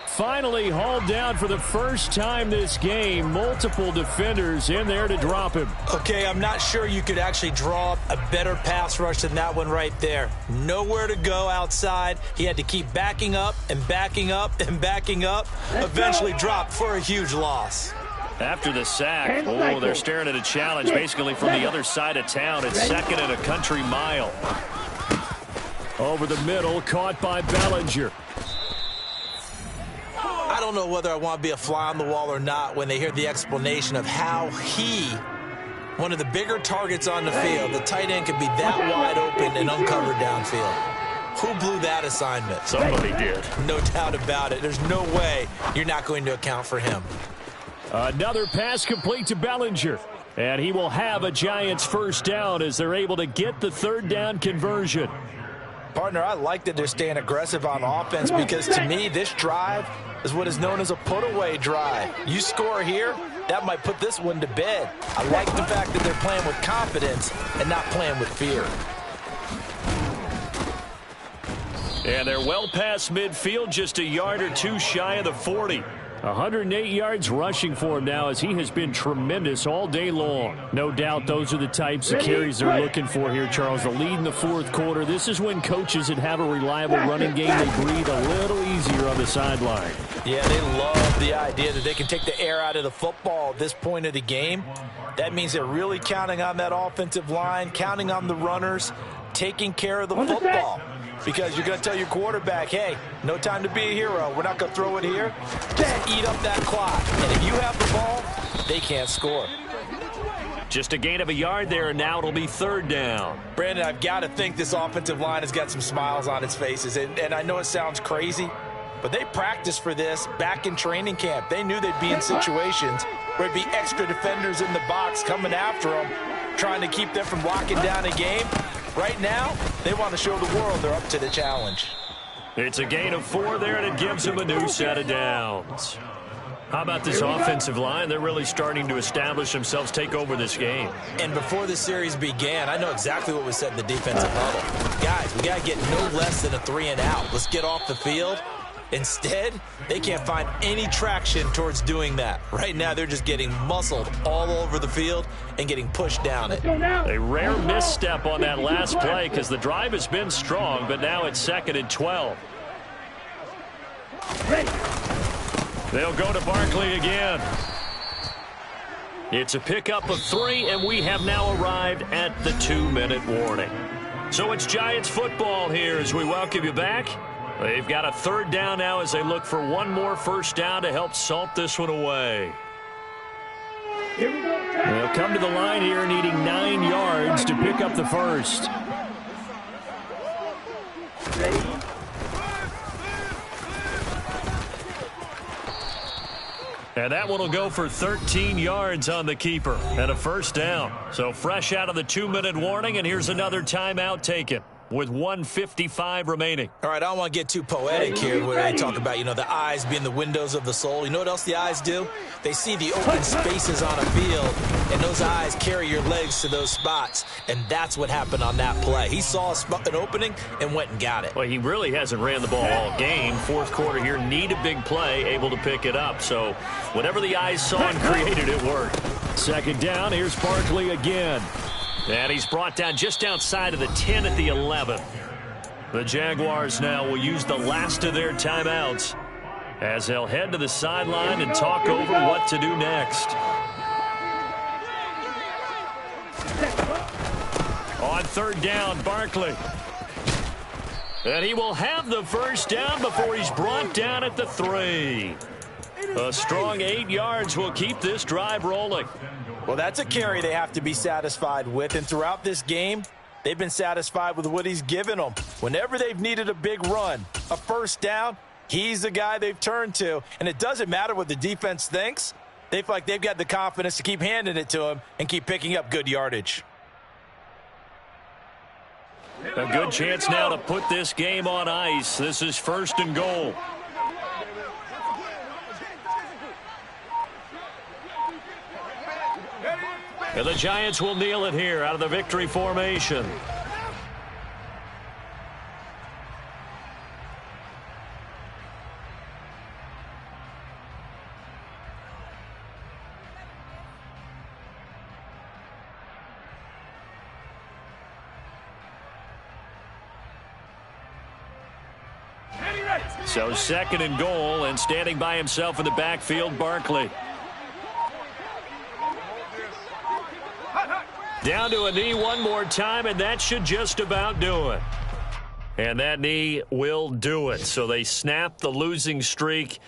Finally hauled down for the first time this game. Multiple defenders in there to drop him. Okay, I'm not sure you could actually draw up a better pass rush than that one right there. Nowhere to go outside. He had to keep backing up and backing up and backing up. Eventually dropped for a huge loss. After the sack, they're staring at a challenge basically from the other side of town. It's 2nd and a country mile. Over the middle, caught by Bellinger. I don't know whether I want to be a fly on the wall or not when they hear the explanation of how he, one of the bigger targets on the field, the tight end could be that wide open and uncovered downfield. Who blew that assignment? Somebody did. No doubt about it. There's no way you're not going to account for him. Another pass complete to Bellinger. And he will have a Giants first down as they're able to get the 3rd down conversion. Partner, I like that they're staying aggressive on offense because to me this drive is what is known as a put-away drive. You score here, that might put this one to bed. I like the fact that they're playing with confidence and not playing with fear. And they're well past midfield, just a yard or 2 shy of the 40. 108 yards rushing for him now, as he has been tremendous all day long. No doubt those are the types of carries they're looking for here, Charles. The lead in the fourth quarter. This is when coaches that have a reliable running game, they breathe a little easier on the sideline. Yeah, they love the idea that they can take the air out of the football at this point of the game. That means they're really counting on that offensive line, counting on the runners, taking care of the football. Because you're going to tell your quarterback, hey, no time to be a hero. We're not going to throw it here. Just eat up that clock. And if you have the ball, they can't score. Just a gain of a yard there, and now it'll be third down. Brandon, I've got to think this offensive line has got some smiles on its faces. And I know it sounds crazy, but they practiced for this back in training camp. They knew they'd be in situations where there'd be extra defenders in the box coming after them, trying to keep them from locking down a game. Right now, they want to show the world they're up to the challenge. It's a gain of 4 there, and it gives them a new set of downs. How about this offensive line? They're really starting to establish themselves, take over this game. And before the series began, I know exactly what was said in the defensive huddle. Guys, we got to get no less than a 3-and-out. Let's get off the field. Instead, they can't find any traction towards doing that. Right now, they're just getting muscled all over the field and getting pushed down it. A rare misstep on that last play because the drive has been strong, but now it's 2nd and 12. They'll go to Barkley again. It's a pickup of 3, and we have now arrived at the 2-minute warning. So it's Giants football here as we welcome you back. They've got a third down now as they look for one more first down to help salt this one away. Here we go. They'll come to the line here needing 9 yards to pick up the first. And that one will go for 13 yards on the keeper and a first down. So fresh out of the 2-minute warning, and here's another timeout taken with 1:55 remaining. All right, I don't want to get too poetic here where they talk about, the eyes being the windows of the soul. You know what else the eyes do? They see the open spaces on a field, and those eyes carry your legs to those spots, and that's what happened on that play. He saw an opening and went and got it. Well, he really hasn't ran the ball all game. Fourth quarter here, need a big play, able to pick it up. So whatever the eyes saw and created, it worked. 2nd down, here's Barkley again. And he's brought down just outside of the 10 at the 11. The Jaguars now will use the last of their timeouts as they'll head to the sideline and talk over what to do next. On 3rd down, Barkley. And he will have the first down before he's brought down at the 3. A strong 8 yards will keep this drive rolling. Well, that's a carry they have to be satisfied with, and throughout this game, they've been satisfied with what he's given them. Whenever they've needed a big run, a first down, he's the guy they've turned to, and it doesn't matter what the defense thinks. They feel like they've got the confidence to keep handing it to him and keep picking up good yardage. A good chance now to put this game on ice. This is 1st and goal. And the Giants will kneel it here out of the victory formation. So 2nd and goal, and standing by himself in the backfield, Barkley. Down to a knee one more time, and that should just about do it. And that knee will do it. So they snap the losing streak.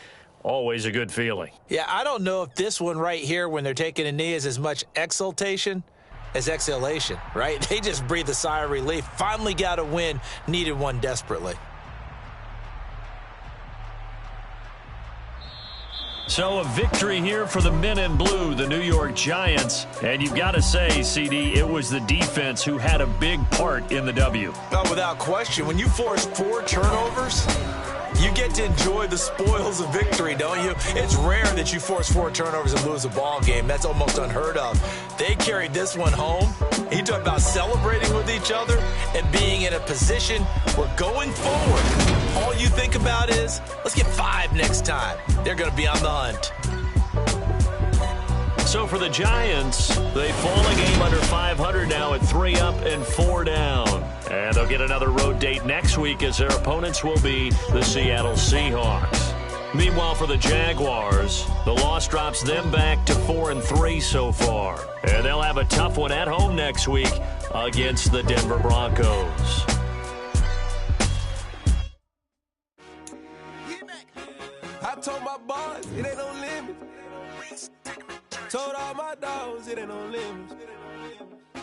Always a good feeling. Yeah, I don't know if this one right here, when they're taking a knee, is as much exultation as exhalation, right? They just breathe a sigh of relief. Finally got a win, needed one desperately. So a victory here for the men in blue, the New York Giants. And you've got to say, CD, it was the defense who had a big part in the W. Well, without question, when you force 4 turnovers, You get to enjoy the spoils of victory, don't you? It's rare that you force 4 turnovers and lose a ball game. That's almost unheard of. They carried this one home. He talked about celebrating with each other and being in a position where going forward, all you think about is, let's get 5 next time. They're going to be on the hunt. So for the Giants, they fall a game under 500 now at 3 up and 4 down. And they'll get another road date next week as their opponents will be the Seattle Seahawks. Meanwhile, for the Jaguars, the loss drops them back to 4-3 so far. And they'll have a tough one at home next week against the Denver Broncos. I told my boys, it ain't no limit. Told all my dogs, it ain't no limits.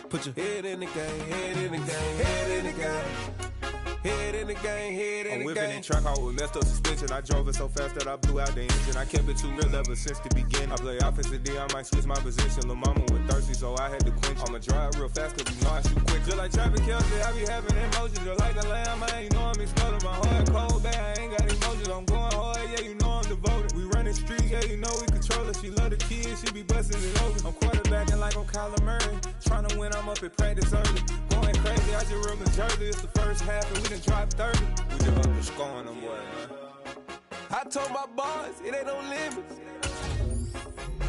Put your head in the game, head in the game, head in the game. Head in the game, head in the game. I'm whipping in track out with messed up suspension. I drove it so fast that I blew out the engine. I kept it too real ever since the beginning. I play offensive D, I might switch my position. Lil' mama was thirsty, so I had to quench. I'ma drive real fast, cause you know I shoot quick. Just like Travis Kelce, I be having emotions. Just like the lamb, man, you know I'm exploding. My heart cold, bad, I ain't got emotions. I'm going hard, yeah, you know I'm devoted. We running streets, yeah, you know we control it. She love the kids, she be busting it open. I'm quarterbacking like I'm Kyler Murray. Trying to win, I'm up at practice early. Going crazy, I just real New Jersey. It's the first half, and we done dropped 30. We just up to scoring them, boy, man. I told my boys, it ain't no limits.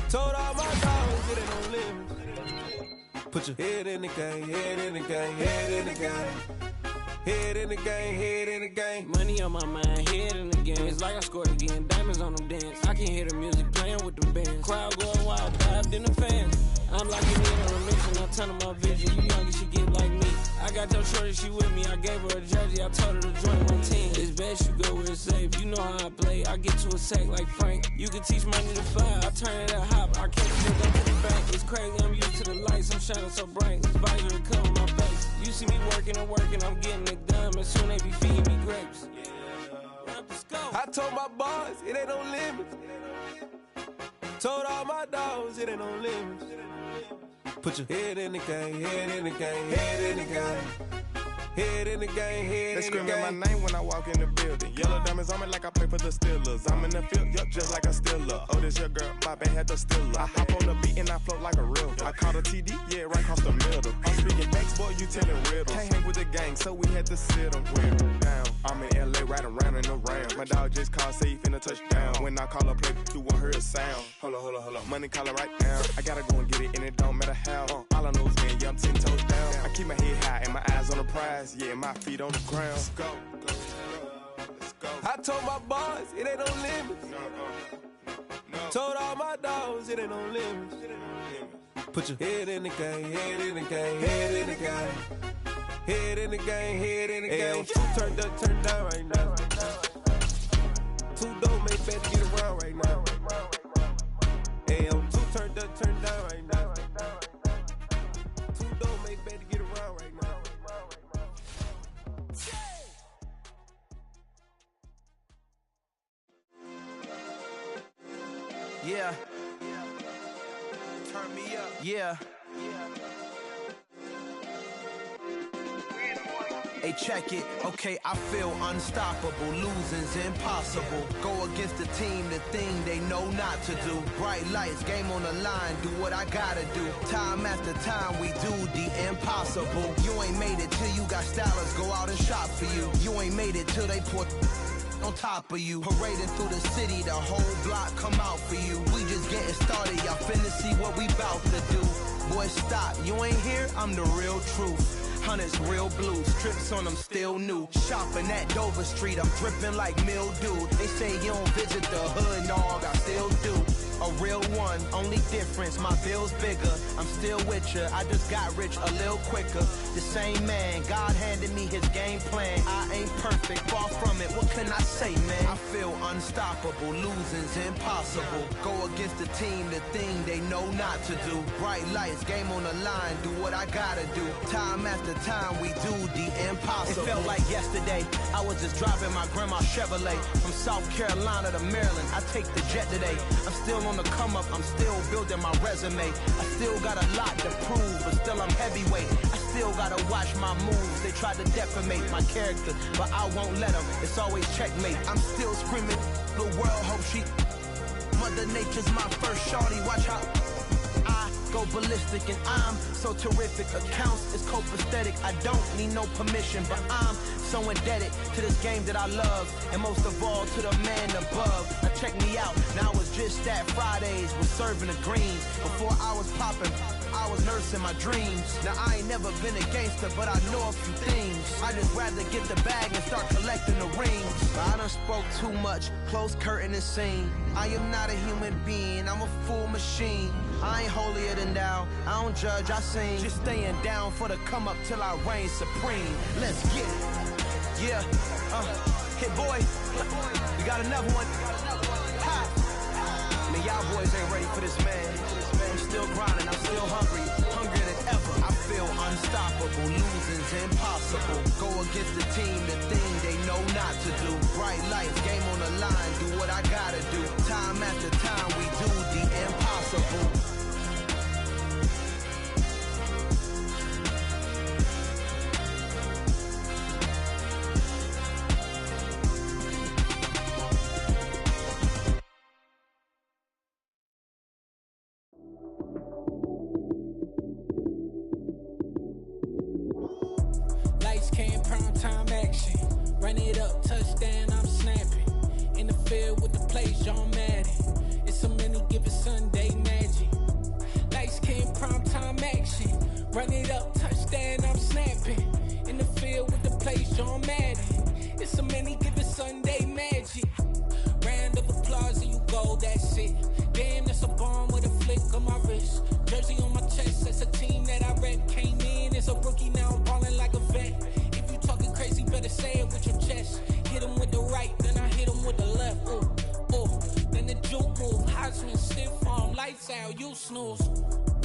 Told all my dogs, it ain't no limits. Put your head in the game, head in the game, head in the game. Head in the game, head in the game. Money on my mind, head in the game. It's like I scored again, diamonds on them dance. I can hear the music playing with them bands. Crowd going wild, dived in the fans. I'm like an on a mission, I'm telling my vision. You young, you should get like me. I got your shorty, she with me. I gave her a jersey, I told her to join my team. It's best you go where it's safe. You know how I play. I get to a sack like Frank. You can teach money to fly. I turn it up hop. I can't still go to the bank. It's crazy, I'm used to the lights. I'm shining so bright. This visor cover my face. You see me working and working, I'm getting it done. And soon they be feeding me grapes. Let's go. I told my boys, it ain't no limits. Told all my dogs, it ain't no limits. Put your head in the game, head in the game, head in the game. Head in the game, head in the game. They screaming my name when I walk in the building. Yellow diamonds on me like I play for the Steelers. I'm in the field, yup, just like a Steeler. Oh, this your girl, my band had the Steeler. I hop on the beat and I float like a real. I caught a TD, yeah, right across the middle. I'm speaking facts, boy, you telling riddles. Can't hang with the gang, so we had to sit them down. I'm in LA, riding around and around. My dog just called, say he finna touchdown. When I call a play, you won't hear a sound. Hold on. Money calling right now. I gotta go and get it, and it don't matter how. All I know is win, yeah, I'm 10 toes down. I keep my head high and my eyes on the prize. Yeah, my feet on the ground. Let's go. I told my boys, it ain't no limits. No. Told all my dogs, it ain't no limits. Put your head in the game, head in the game, head in the game. Head in the game, head in the game. Turned up, turned down right now. Two dope make better get around right now. Hey, I'm two turned up, turned down right now. Two dope make better get around right now. Yeah. Turn me up. Yeah. Hey, check it. Okay, I feel unstoppable. Losing's impossible. Go against the team, the thing they know not to do. Bright lights, game on the line. Do what I gotta do. Time after time, we do the impossible. You ain't made it till you got stylers go out and shop for you. You ain't made it till they put on top of you. Parading through the city, the whole block come out for you. We just getting started, y'all finna see what we bout to do. Boy, stop, you ain't here, I'm the real truth. Hunters real blue, strips on them still new. Shopping at Dover Street, I'm dripping like mildew. They say you don't visit the hood, dog, I still do. A real one, only difference, my bill's bigger. I'm still with ya, I just got rich a little quicker. The same man, God handed me his game plan. I ain't perfect, far from it, what can I say, man? I feel unstoppable, losing's impossible. Go against the team, the thing they know not to do. Bright lights, game on the line, do what I gotta do. Time after time, we do the impossible. It felt like yesterday, I was just driving my grandma's Chevrolet. From South Carolina to Maryland, I take the jet today. I'm still on the come up, I'm still building my resume. I still got a lot to prove, but still I'm heavyweight. I still still gotta watch my moves. They try to defamate my character, but I won't let them. It's always checkmate. I'm still screaming, the world hope she. Mother Nature's my first shorty, watch how I go ballistic and I'm so terrific. Accounts is copacetic, I don't need no permission, but I'm so indebted to this game that I love, and most of all to the man above. Now check me out, now it's just that Fridays was serving the greens. Before I was popping, I was nursing my dreams. Now I ain't never been a gangster, but I know a few things. I just rather get the bag and start collecting the rings. But I done spoke too much, close curtain and scene. I am not a human being, I'm a full machine. I ain't holier than thou, I don't judge, I sing. Just staying down for the come up till I reign supreme. Let's get it. Yeah, hit boy, we got another one. Ha! Man, y'all boys ain't ready for this, man. I'm still grinding, I'm still hungry, hungrier than ever. I feel unstoppable, losing's impossible. Go against the team, the thing they know not to do. Bright lights, game on the line, do what I gotta do. Time after time, we do the impossible. Run it up, touchdown, I'm snapping. In the field with the plays, John Madden. It's a many given Sunday magic. Lights came prime time action. Run it up, touchdown, I'm snapping. In the field with the plays, John Madden. It's a many given Sunday magic. Round of applause and you go, that's it. Damn, that's a bomb with a flick on my wrist. Jersey on my chest, that's a team that I rep. Came in as a rookie, now I'm balling like a vet. Talking crazy, better say it with your chest. Hit him with the right, then I hit him with the left. Ooh, ooh. Then the juke move, Heisman, stiff arm, lights out, you snooze.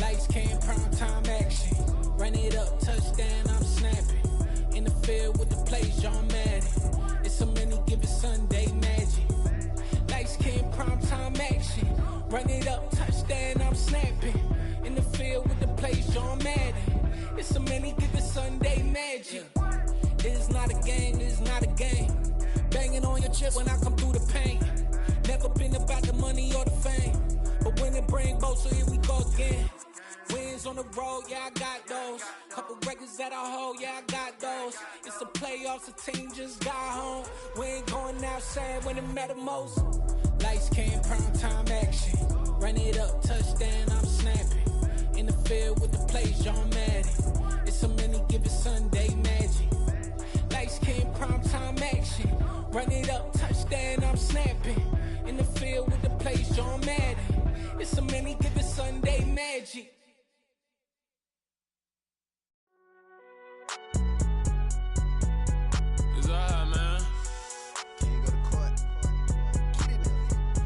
Lights came, prime time action. Run it up, touchdown, I'm snapping. In the field with the plays, John Madden. It's a many given Sunday magic. Lights came, prime time action. Run it up, touchdown, I'm snapping. In the field with the plays, John Madden. It's a many given Sunday magic. It's not a game, it's not a game. Banging on your chip when I come through the pain. Never been about the money or the fame, but when it bring both, so here we go again. Wins on the road, yeah, I got those. Couple records that I hold, yeah, I got those. It's the playoffs, the team just got home. We ain't going outside when it matter most. Lights came, prime time action. Run it up, touchdown, I'm snapping. In the field with the plays, John Madden. It's a many given Sunday magic. Lights came, prime time action. Run it up, touchdown, I'm snapping. In the field with the plays, John Madden. It's a many given Sunday magic. It's alright, man. Can you go to court?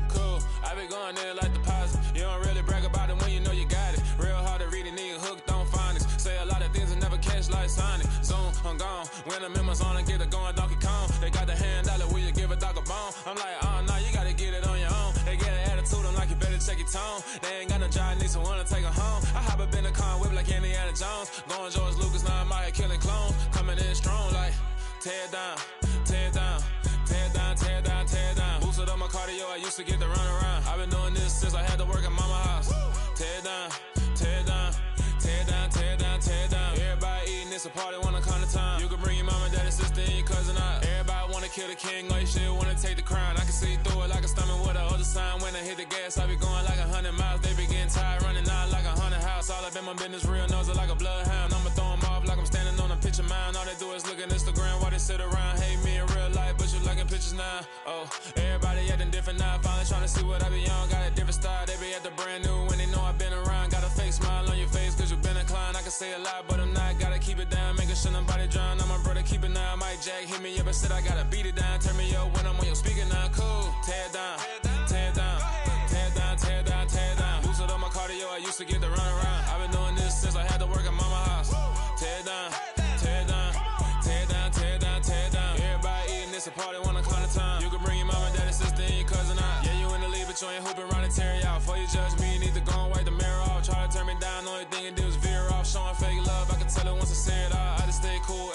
Cool, I be going there like deposit. You don't really brag about it when you know you got it. Real hard to read a nigga hooked on phonics. Say a lot of things and never catch like Sonic. Zoom, I'm gone. When I'm in my zone, I get it going Donkey Kong. They got the hand dollar, will you give a dog a bone? I'm like, oh, no, you gotta get it on your own. They get an attitude, I'm like, you better check your tone. They ain't got no job, need someone to take her home. I hop up in the car, whip like Indiana Jones. Going George Lucas, now I'm out here killing clones. Coming in strong like, tear down, tear down, tear down, tear down, tear down. Boosted up my cardio, I used to get to run around. I've been doing this since I had to work at mama house. Tear down, tear down, tear down, tear down, tear down. Everybody eating, it's a party, wanna come to time. You can bring your mama, daddy, sister, and your cousin out. Everybody wanna kill the king, like shit, wanna take the crown. I can see through it like a stomach with a other sign. When I hit the gas, I be going like 100 miles. They be getting tired, running out like 100 house. All up in my business, real nose it like a bloodhound. I'ma throw them off like I'm standing on a picture mound. All they do is look at Instagram while they sit around. Hate me in real life, but you liking pictures now. Oh, everybody acting different now. Finally trying to see what I be on. Got a different style, they be at the brand new when they know I've been around. Got a fake smile on your face, cause you been inclined. I can say a lot, but I'm not. Gotta keep it down, making sure nobody drown. I'm my brother, keep it now. Mike Jack hit me up and said I gotta beat it down. Turn me up when I'm on your speaker now. Cool, tear down, tear down, tear down, tear down, tear down. Boosted up my cardio, I used to get to run around. I've been doing this since I had to work at mama house. Tear down, tear down, tear down, tear down, tear down. Everybody eating, it's a party, wanna come to time. You can bring your mama, daddy, sister, and your cousin out. Yeah, you in the lead, but you ain't hooping around and tear out. Before you judge me, you need to go and wipe the mirror off. Try to turn me down, only thing you do is veer off. Showing fake love, I can tell it once I say it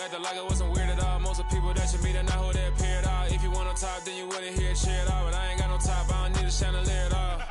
acting like it wasn't weird at all. Most of the people that you meet are not who they appear at all. If you want on top, then you wouldn't hear it share at all. But I ain't got no top, I don't need a chandelier at all.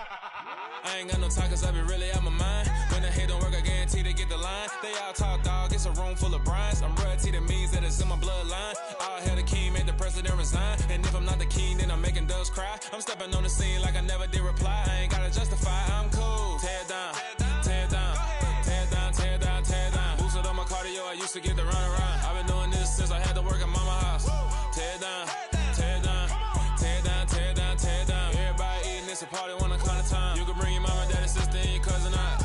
I ain't got no talk, cause I be really out my mind. When the hate don't work, I guarantee they get the line. They all talk, dog, it's a room full of brines. I'm royalty, that means that it's in my bloodline. All hail the king, make the president resign. And if I'm not the king, then I'm making doves cry. I'm stepping on the scene like I never did reply. I ain't gotta justify, I'm cool. Tear down, tear down, tear down, tear down, tear down. Boosted on my cardio, I used to get the run around. I've been doing this since I had to work at mama house. Tear down, tear down, tear down, tear down, tear down. Everybody eating, it's a party, one kind of time. You can bring your mama, daddy, sister, and your cousin out.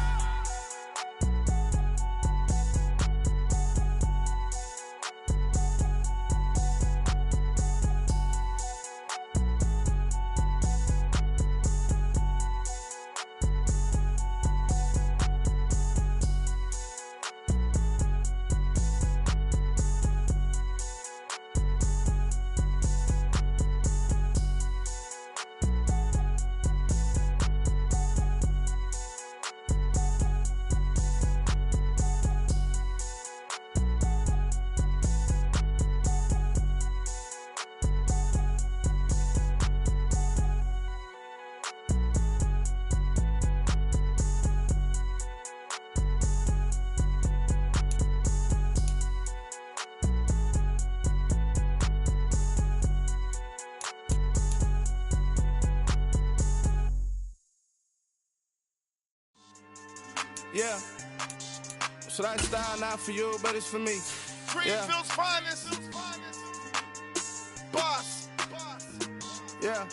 Yeah. So that style not for you, but it's for me. Greenfield's finest. Boss. Yeah.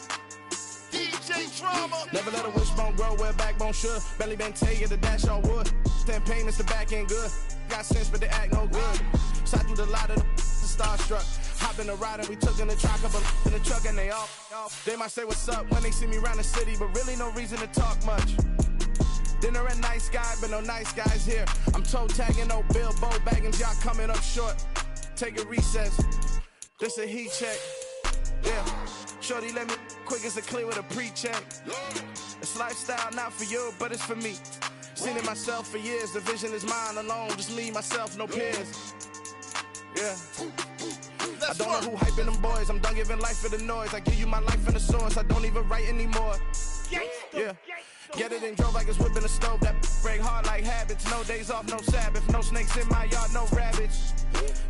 DJ Drama. Never let a wishbone grow where backbone should. Belly been taking the dash all wood. Stand pain is the back end good. Got sense, but they act no good. Shot through the lot of the starstruck. Hop in the ride and we took in the truck, couple in the truck and they off. They might say what's up when they see me around the city, but really no reason to talk much. Dinner at Nice Guy, but no nice guys here. I'm toe tagging, no Bilbo baggins, y'all coming up short. Take a recess, this a heat check. Yeah, shorty let me quick as a clear with a pre-check. It's lifestyle not for you, but it's for me. Seen it myself for years, the vision is mine alone. Just me, myself, no peers. Yeah. I don't know who hyping them boys, I'm done giving life for the noise. I give you my life in the source, I don't even write anymore. Yeah. Get it and drove like it's whipping a stove. That break hard like habits. No days off, no Sabbath. No snakes in my yard, no rabbits.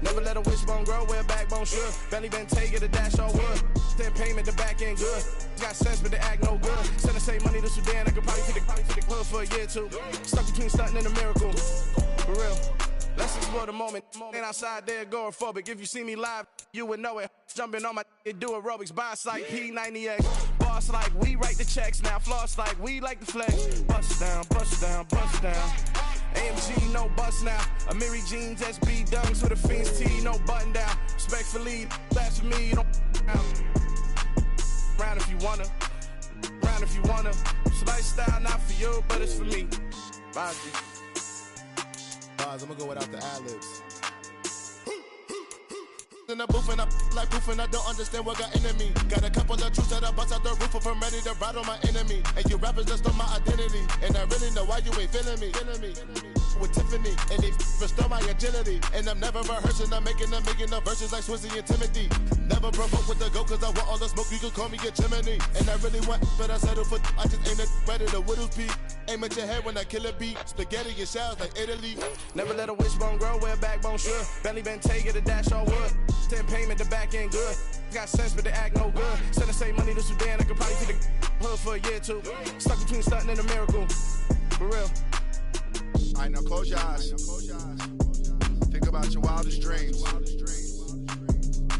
Never let a wishbone grow where backbone should. Belly been taking the dash all wood. Then payment, the back end good. Got sense, but they act no good. Send the same money to Sudan. I could probably take the club for a year or two. Stuck between stunting and a miracle. For real. Let's explore the moment. Ain't outside there agoraphobic. If you see me live, you would know it. Jumping on my do aerobics. Boss like P90X. Boss like we write the checks now. Floss like we like the flex. Bust down, bust down, bust down. AMG, no bust now. Amiri jeans, SB dunks with a Fiends T, no button down. Respectfully, that's for me, you don't round if you wanna. Round if you wanna. It's lifestyle not for you, but it's for me. Bye, G. I'm gonna go without the ad-libs. In the booth and I like proof and I don't understand what got into me. Got a couple of truths that I bust out the roof if I'm ready to ride on my enemy. And you rappers just stole my identity. And I really know why you ain't feeling me. With Tiffany, and they restore my agility. And I'm never rehearsing, I'm making a million of verses like Swizzy and Timothy. Never provoke with the go, cause I want all the smoke, you can call me a chimney. And I really want, but I settle for, I just aim it ready to Whittles Peak. Aim at your head when I kill a beat. Spaghetti and shells like Italy. Never let a wishbone grow where backbone should. Belly been taking the dash all wood. Then payment, the back end good. Got sense, but they act no good. Send the same money to Sudan, I could probably take the hood for a year or two. Stuck between stunting and a miracle. For real. Alright, now close your eyes. Think about your wildest dreams.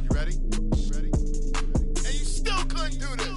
You ready? And you still couldn't do this.